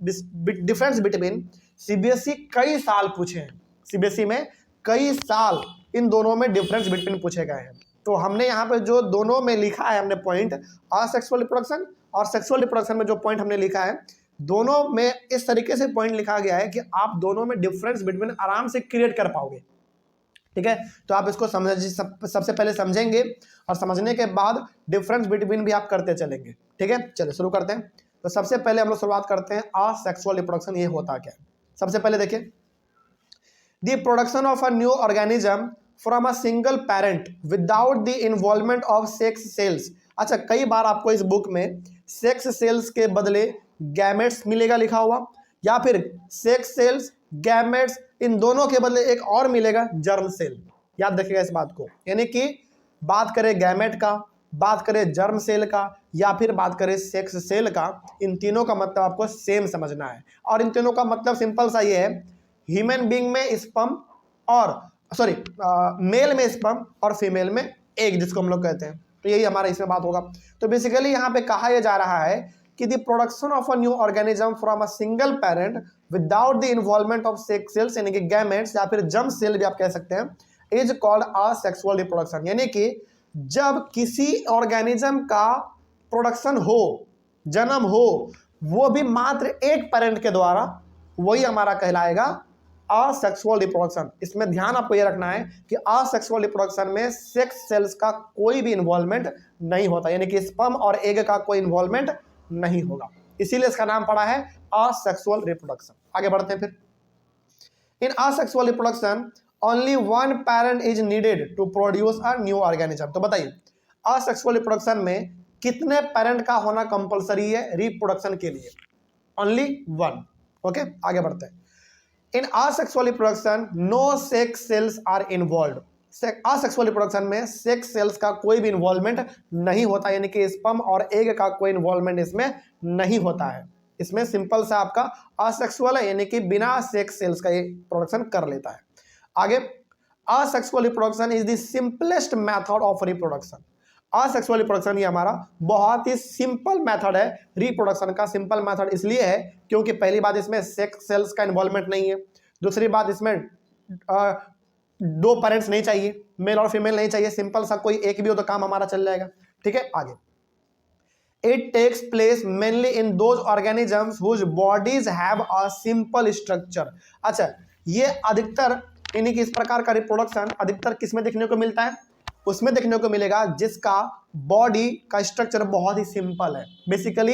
बिटवीन सीबीएसई कई साल पूछे हैं, सीबीएसई में कई साल इन दोनों में डिफरेंस बिटवीन पूछे गए हैं। तो हमने यहाँ पे जो दोनों में लिखा है हमने पॉइंट, असेक्सुअल रिप्रोडक्शन और सेक्सुअल रिप्रोडक्शन में जो पॉइंट हमने लिखा है, दोनों में इस तरीके से पॉइंट लिखा गया है कि आप दोनों में डिफरेंस बिटवीन आराम से क्रिएट कर पाओगे, ठीक है। तो आप इसको सबसे पहले समझेंगे, और समझने के बाद डिफरेंस बिटवीन भी आप करते चलेंगे, ठीक है। चलिए शुरू करते हैं। तो सबसे पहले हम लोग शुरुआत करते हैं असेक्सुअल रिप्रोडक्शन, ये होता क्या है। सबसे पहले देखिए, the production of a new organism from a single parent without the involvement of sex cells। अच्छा, कई बार आपको इस बुक में सेक्स सेल्स के बदले गैमेट्स मिलेगा लिखा हुआ, या फिर सेक्स सेल्स गैमेट्स इन दोनों के बदले एक और मिलेगा जर्म सेल। याद रखिएगा इस बात को, यानी कि बात करें गैमेट का, बात करें जर्म सेल का, या फिर बात करें सेक्स सेल का, इन तीनों का मतलब आपको सेम समझना है। और इन तीनों का मतलब सिंपल सा ये है, ह्यूमन बीइंग में स्पर्म और मेल में स्पर्म और फीमेल में एग, जिसको हम लोग कहते हैं। तो यही हमारा इसमें बात होगा। तो बेसिकली यहाँ पे कहा यह जा रहा है कि the production of a new organism from a single parent without the involvement of sex cells यानी कि गैमेट्स या फिर जर्म सेल भी आप कह सकते हैं, इज कॉल्ड असेक्सुअल रिप्रोडक्शन। यानी कि जब किसी ऑर्गेनिज्म का प्रोडक्शन हो, जन्म हो, वो भी मात्र एक पेरेंट के द्वारा, वही हमारा कहलाएगा असेक्सुअल रिप्रोडक्शन। इसमें ध्यान आपको यह रखना है कि असेक्सुअल रिप्रोडक्शन में सेक्स सेल्स का कोई भी इन्वॉल्वमेंट नहीं होता, यानी कि स्पर्म और एग का कोई इन्वॉल्वमेंट नहीं होगा, इसीलिए इसका नाम पड़ा है असेक्सुअल रिप्रोडक्शन। आगे बढ़ते हैं फिर। In asexual reproduction only one parent is needed to produce a new organism. तो बताइए असेक्सुअल रिप्रोडक्शन में कितने पेरेंट का होना कंपलसरी है रिप्रोडक्शन के लिए? Only one. ओके, आगे बढ़ते हैं। In asexual reproduction no sex cells are involved. Asexual reproduction में सेक्स सेल्स का कोई भी इन्वॉल्वमेंट नहीं होता, यानी कि स्पर्म और एग का कोई इन्वॉल्वमेंट इसमें नहीं होता है। इसमें सिंपल सा आपका असेक्सुअल है, यानी कि बिना सेक्स सेल्स का ये प्रोडक्शन कर लेता है। आगे, asexual reproduction is the simplest method of reproduction. Asexual reproduction ये हमारा बहुत ही सिंपल मेथड है रिप्रोडक्शन का। सिंपल मेथड इसलिए है क्योंकि पहली बात इसमें सेक्स सेल्स का इन्वॉल्वमेंट नहीं है, दूसरी बात इसमें दो पेरेंट्स नहीं चाहिए, मेल और फीमेल नहीं चाहिए, सिंपल सा कोई एक भी हो तो काम हमारा चल जाएगा। ठीक है, आगे, it takes place mainly in those organisms whose bodies have a simple structure. अच्छा, ये अधिकतर यानी कि इस प्रकार का रिप्रोडक्शन अधिकतर किसमें देखने को मिलता है? उसमें देखने को मिलेगा जिसका बॉडी का स्ट्रक्चर बहुत ही सिंपल है। बेसिकली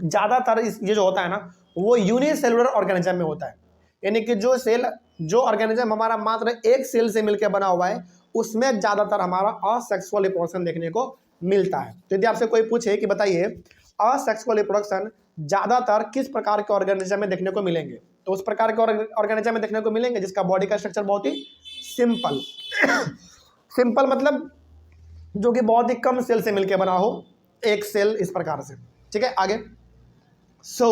ज्यादातर ये जो होता है ना वो यूनिसेलुलर ऑर्गेनिज्म में होता है, यानी कि जो ऑर्गेनिज्म हमारा मात्र एक सेल से मिलकर बना हुआ है उसमें ज्यादातर हमारा असेक्सुअल रिप्रोडक्शन देखने को मिलता है। तो यदि आपसे कोई पूछे कि बताइए असेक्सुअल रिप्रोडक्शन ज्यादातर किस प्रकार के ऑर्गेनिज्म में देखने को मिलेंगे, तो उस प्रकार के ऑर्गेनिज्म में देखने को मिलेंगे जिसका बॉडी का स्ट्रक्चर बहुत ही सिंपल सिंपल मतलब जो कि बहुत ही कम सेल से मिलकर बना हो, एक सेल, इस प्रकार से। ठीक है, आगे, so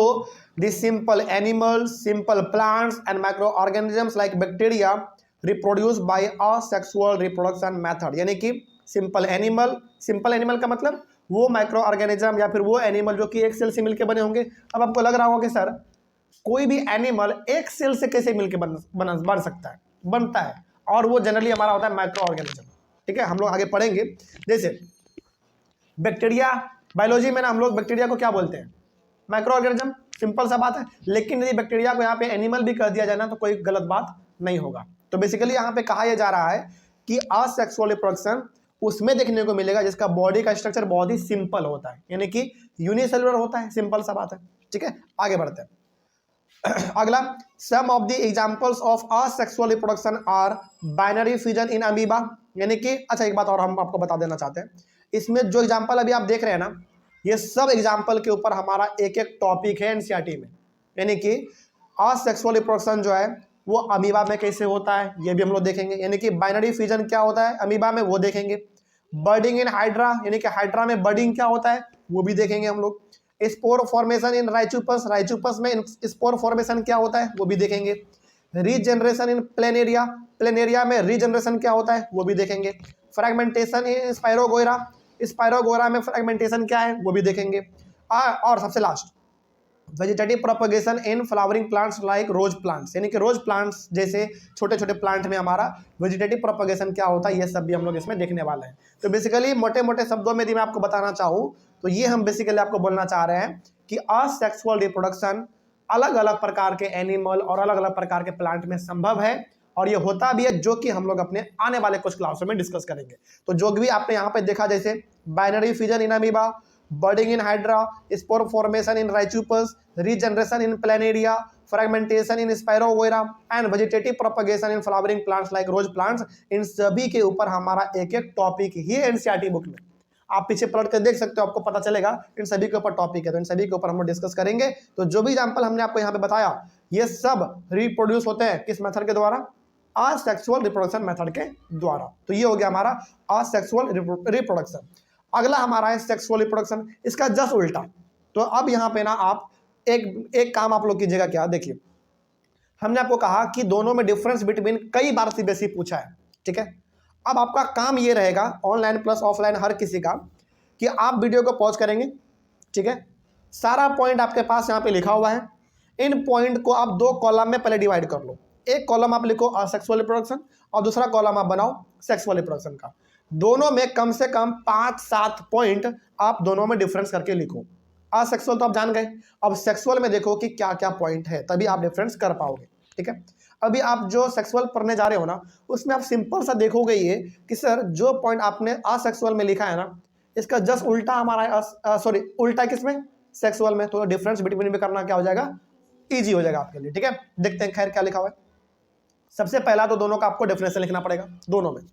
the simple animals, simple plants and microorganisms like bacteria reproduce by asexual reproduction method। यानी कि सिंपल एनिमल का मतलब वो माइक्रो ऑर्गेनिज्म या फिर वो एनिमल जो कि एक सेल से मिलकर बने होंगे। अब आपको लग रहा होगा कि सर कोई भी एनिमल एक सेल से कैसे मिलकर बन सकता है? बनता है, और वो जनरली हमारा होता है माइक्रो ऑर्गेनिज्म। ठीक है, हम लोग आगे पढ़ेंगे। जैसे बैक्टीरिया, बायोलॉजी में ना हम लोग बैक्टीरिया को क्या बोलते हैं? माइक्रो ऑर्गेनिज्म, सिंपल सा बात है। लेकिन यदि बैक्टीरिया को यहाँ पे एनिमल भी कर दिया जाए ना तो कोई गलत बात नहीं होगा। तो बेसिकली यहाँ पे कहा यह जा रहा है कि असेक्सुअल रिप्रोडक्शन उसमें देखने को मिलेगा जिसका बॉडी का स्ट्रक्चर बहुत ही सिंपल होता है, यानी कि यूनिसेलुलर होता है, सिंपल सा बात है। ठीक है, आगे बढ़ते हैं। अगला, some of the examples of asexual reproduction are binary fusion in amoeba. यानी कि अच्छा, एक बात और हम आपको बता देना चाहते हैं, इसमें जो एग्जांपल अभी आप देख रहे हैं ना, ये सब एग्जाम्पल के ऊपर हमारा एक एक टॉपिक है एनसीईआरटी में। यानी कि असेक्सुअल रिप्रोडक्शन जो है वो अमीबा में कैसे होता है ये भी हम लोग देखेंगे, यानी कि बाइनरी फ्यूजन क्या होता है अमीबा में वो देखेंगे। बर्डिंग इन हाइड्रा, यानी कि हाइड्रा में बर्डिंग क्या होता है वो भी देखेंगे हम लोग। स्पोर फॉर्मेशन इन राइचुपस, राइचुपस में स्पोर फॉर्मेशन क्या होता है वो भी देखेंगे। रीजनरेशन इन प्लेनेरिया, प्लेनेरिया में रीजनरेशन क्या होता है वो भी देखेंगे। फ्रैगमेंटेशन इन स्पाइरोगोरा, स्पाइरोगोरा में फ्रैगमेंटेशन क्या है वो भी देखेंगे। और सबसे last, vegetative propagation in flowering plants like rose plants, यानी कि रोज प्लांट्स जैसे छोटे छोटे प्लांट में हमारा वेजिटेटिव प्रोपगेशन क्या होता है ये सब भी हम लोग इसमें देखने वाले हैं। तो बेसिकली मोटे मोटे शब्दों में यदि मैं आपको बताना चाहूँ तो ये हम बेसिकली आपको बोलना चाह रहे हैं कि असेक्सुअल रिप्रोडक्शन अलग अलग प्रकार के एनिमल और अलग अलग प्रकार के प्लांट में संभव है, और ये होता भी है, जो कि हम लोग अपने आने वाले कुछ क्लासों में डिस्कस करेंगे। तो जो भी आपने यहाँ पे देखा, जैसे binary fusion in amoeba, budding in hydra, spore formation in rhizopus, regeneration in planaria, fragmentation in spirogyra and vegetative propagation in flowering plants like rose plants, इन सभी के ऊपर हमारा एक एक टॉपिक ही एनसीईआरटी बुक में आप पीछे पलट कर देख सकते हो, आपको पता चलेगा इन सभी के ऊपर टॉपिक है। तो इन सभी के ऊपर हम लोग डिस्कस करेंगे। तो जो भी एग्जाम्पल हमने आपको यहाँ पे बताया ये सब रिप्रोड्यूस होते हैं किस मेथड के द्वारा? असेक्सुअल रिप्रोडक्शन मेथड के द्वारा। तो ये हो गया हमारा असेक्सुअल रिप्रोडक्शन। अगला हमारा है सेक्सुअल रिप्रोडक्शन, इसका जस्ट उल्टा। तो अब यहाँ पे ना आप एक काम आप लोग कीजिएगा, क्या देखिए, हमने आपको कहा कि दोनों में डिफरेंस बिटवीन कई बार सीबीएसई पूछा है। ठीक है, अब आपका काम ये रहेगा ऑनलाइन प्लस ऑफलाइन हर किसी का कि आप वीडियो को पॉज करेंगे। ठीक है, सारा पॉइंट आपके पास यहाँ पे लिखा हुआ है, इन पॉइंट को आप दो कॉलम में पहले डिवाइड कर लो। एक कॉलम आप लिखो असेक्सुअल रिप्रोडक्शन और दूसरा कॉलम आप बनाओ सेक्सुअल रिप्रोडक्शन का। दोनों में कम से कम 5-7 पॉइंट आप दोनों में डिफरेंस करके लिखो। असेक्सुअल तो आप जान गए, अब सेक्सुअल में देखो कि क्या क्या पॉइंट है, तभी आप डिफरेंस कर पाओगे। ठीक है, अभी आप जो सेक्सुअल पढ़ने जा रहे हो ना उसमें आप सिंपल सा देखोगे ये कि सर जो पॉइंट आपने असेक्सुअल में लिखा है ना इसका जस्ट उल्टा हमारा सॉरी उल्टा किसमें? सेक्सुअल में। तो डिफरेंस बिटवीन में करना क्या हो जाएगा? इजी हो जाएगा आपके लिए। ठीक है, देखते हैं खैर क्या लिखा हुआ है। सबसे पहला तो दोनों का आपको डेफिनेशन लिखना पड़ेगा दोनों में।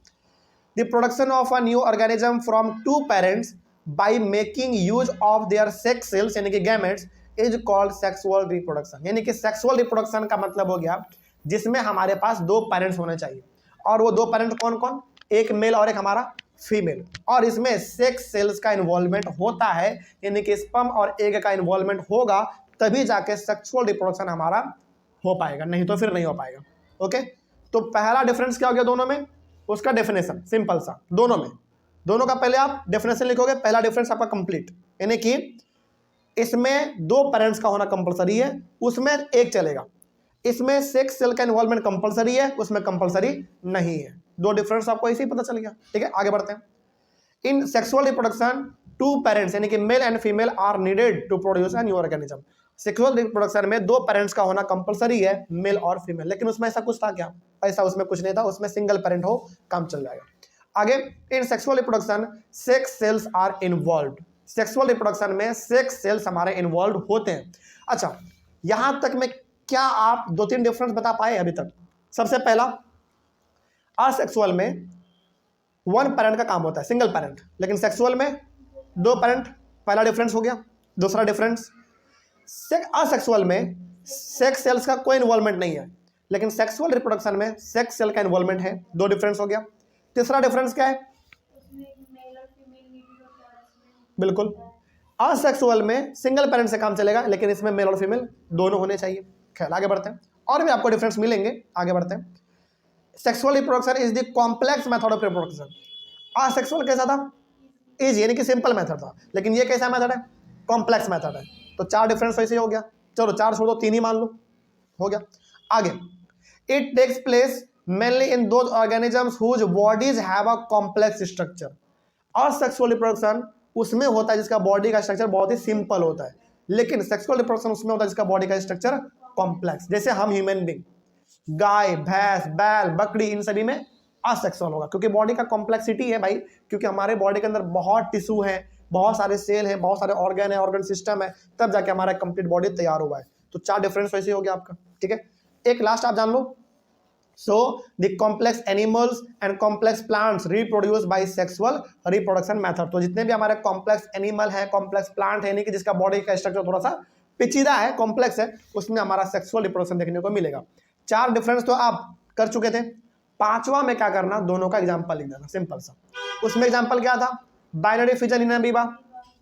The production of a new organism from two parents by making use of their sex cells यानी कि gametes is called sexual reproduction. यानी कि सेक्सुअल रिप्रोडक्शन का मतलब हो गया जिसमें हमारे पास दो पेरेंट्स होने चाहिए, और वो दो पेरेंट कौन कौन? एक मेल और एक हमारा फीमेल, और इसमें सेक्स सेल्स का इन्वॉल्वमेंट होता है, यानी कि स्पर्म और एग का इन्वॉल्वमेंट होगा तभी जाके सेक्सुअल रिप्रोडक्शन हमारा हो पाएगा, नहीं तो फिर नहीं हो पाएगा। ओके, तो पहला डिफरेंस क्या हो गया दोनों में, उसका डेफिनेशन सिंपल सा, दोनों में, दोनों का पहले आप डेफिनेशन लिखोगे, पहला डिफरेंस आपका कंप्लीट, यानी कि इसमें 2 पेरेंट्स का होना कंपलसरी है, उसमें एक चलेगा। इसमें सेक्स सेल का इन्वॉल्वमेंट कंपलसरी है, उसमें कंपलसरी नहीं है। 2 डिफरेंस आपको ऐसे ही पता चल गया। ठीक है, आगे बढ़ते हैं। इन सेक्सुअल रिप्रोडक्शन 2 पेरेंट्स यानी कि male and female are needed to produce a new organism. Sexual reproduction में 2 पेरेंट्स का होना कंपलसरी है, मेल और फीमेल, लेकिन उसमें ऐसा कुछ था क्या? ऐसा उसमें कुछ नहीं था, उसमें सिंगल पेरेंट हो काम चल जाएगा। आगे, in sexual reproduction sex cells are involved. Sexual reproduction में सेक्स सेल्स हमारे इन्वॉल्व होते हैं। अच्छा, यहां तक में क्या आप 2-3 डिफरेंस बता पाए अभी तक? सबसे पहला, असेक्सुअल में 1 पेरेंट का काम होता है, सिंगल पेरेंट, लेकिन सेक्सुअल में 2 पेरेंट, पहला डिफरेंस हो गया। दूसरा डिफरेंस, असेक्सुअल में सेक्स सेल्स का कोई इन्वॉल्वमेंट नहीं है, लेकिन सेक्सुअल रिप्रोडक्शन में सेक्स सेल का इन्वॉल्वमेंट है, 2 डिफरेंस हो गया। तीसरा डिफरेंस क्या है? बिल्कुल, असेक्सुअल में सिंगल पेरेंट से काम चलेगा, लेकिन इसमें मेल और फीमेल दोनों होने चाहिए। खैर, आगे बढ़ते हैं, और भी आपको डिफरेंस मिलेंगे, आगे बढ़ते हैं। Sexual reproduction is the complex method of reproduction. Asexual कैसा था? इजी, यानी कि सिंपल मेथड था, लेकिन ये कैसा मेथड है? कॉम्प्लेक्स मेथड है। तो 4 डिफरेंस वैसे ही हो गया। चलो 4 छोड़ दो, 3 ही मान लो, हो गया। आगे, it takes place mainly in those organisms whose bodies have a complex structure. Asexual reproduction उसमें होता है जिसका बॉडी का स्ट्रक्चर बहुत ही सिंपल होता है, लेकिन सेक्सुअल रिप्रोडक्शन उसमें होता है जिसका बॉडी का स्ट्रक्चर कॉम्प्लेक्स। जैसे हम ह्यूमन बीइंग, गाय, भैंस, बैल, बकरी, इन सभी में असेक्सुअल होगा, क्योंकि बॉडी का कॉम्प्लेक्सिटी है भाई, क्योंकि हमारे बॉडी के अंदर बहुत टिश्यू है, बहुत सारे सेल हैं, बहुत सारे ऑर्गन है, ऑर्गन सिस्टम है, तब जाके हमारा कंप्लीट बॉडी तैयार हुआ है। तो 4 डिफरेंस वैसे हो गया आपका। ठीक है, एक लास्ट आप जान लो। So the complex animals and complex plants reproduce by sexual reproduction method. तो जितने भी हमारे कॉम्प्लेक्स एनिमल है, कॉम्प्लेक्स प्लांट है, यानी कि जिसका बॉडी का स्ट्रक्चर थोड़ा सा पेचीदा है, कॉम्प्लेक्स है, उसमें हमारा सेक्सुअल रिप्रोडक्शन देखने को मिलेगा। 4 डिफरेंस तो आप कर चुके थे। 5वां में क्या करना, दोनों का एग्जांपल लिख देना, सिंपल सा। उसमें एग्जांपल क्या था? Binary fission in amoeba,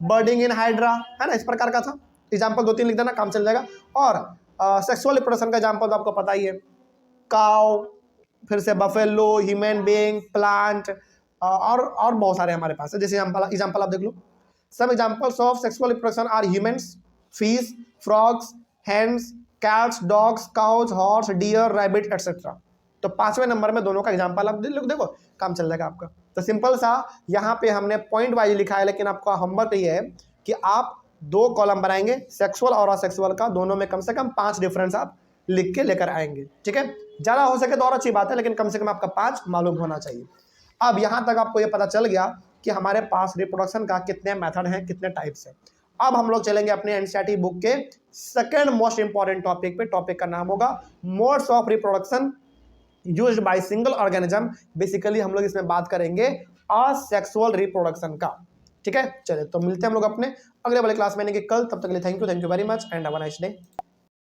budding in hydra, है ना, इस प्रकार का था। एग्जांपल 2-3 लिख देना, काम चल जाएगा। और सेक्सुअल रिप्रोडक्शन का एग्जांपल तो आपको पता ही है, काउ, फिर से बफेलो, ह्यूमन बीइंग, प्लांट, और बहुत सारे हमारे पास है। जैसे एग्जांपल आप देख लो, some examples of sexual reproduction are humans, fish, frogs, hens, cats, dogs, cows, horse, deer, rabbit etcetera. तो 5वें नंबर में दोनों का एग्जांपल आप देखो, काम चल जाएगा आपका। तो सिंपल सा यहाँ पे हमने पॉइंट वाइज लिखा है, लेकिन आपका होमवर्क ये है कि आप 2 कॉलम बनाएंगे सेक्सुअल और असेक्सुअल का, दोनों में कम से कम 5 डिफरेंस आप लिख के लेकर आएंगे। ठीक है, ज़्यादा हो सके तो और अच्छी बात है, लेकिन कम से कम आपका 5 मालूम होना चाहिए। अब यहाँ तक आपको ये पता चल गया कि हमारे पास रिप्रोडक्शन का कितने मेथड हैं, कितने टाइप्स हैं। अब हम लोग चलेंगे अपने एनसीईआरटी बुक के सेकंड मोस्ट इंपॉर्टेंट टॉपिक पे। टॉपिक का नाम होगा modes of reproduction used by single organism. Basically हम लोग इसमें बात करेंगे असेक्सुअल रिप्रोडक्शन का। ठीक है, चलिए तो मिलते हैं हम लोग अपने अगले वाले क्लास में, यानी कि कल। तब तक के लिए thank you very much and have a nice day.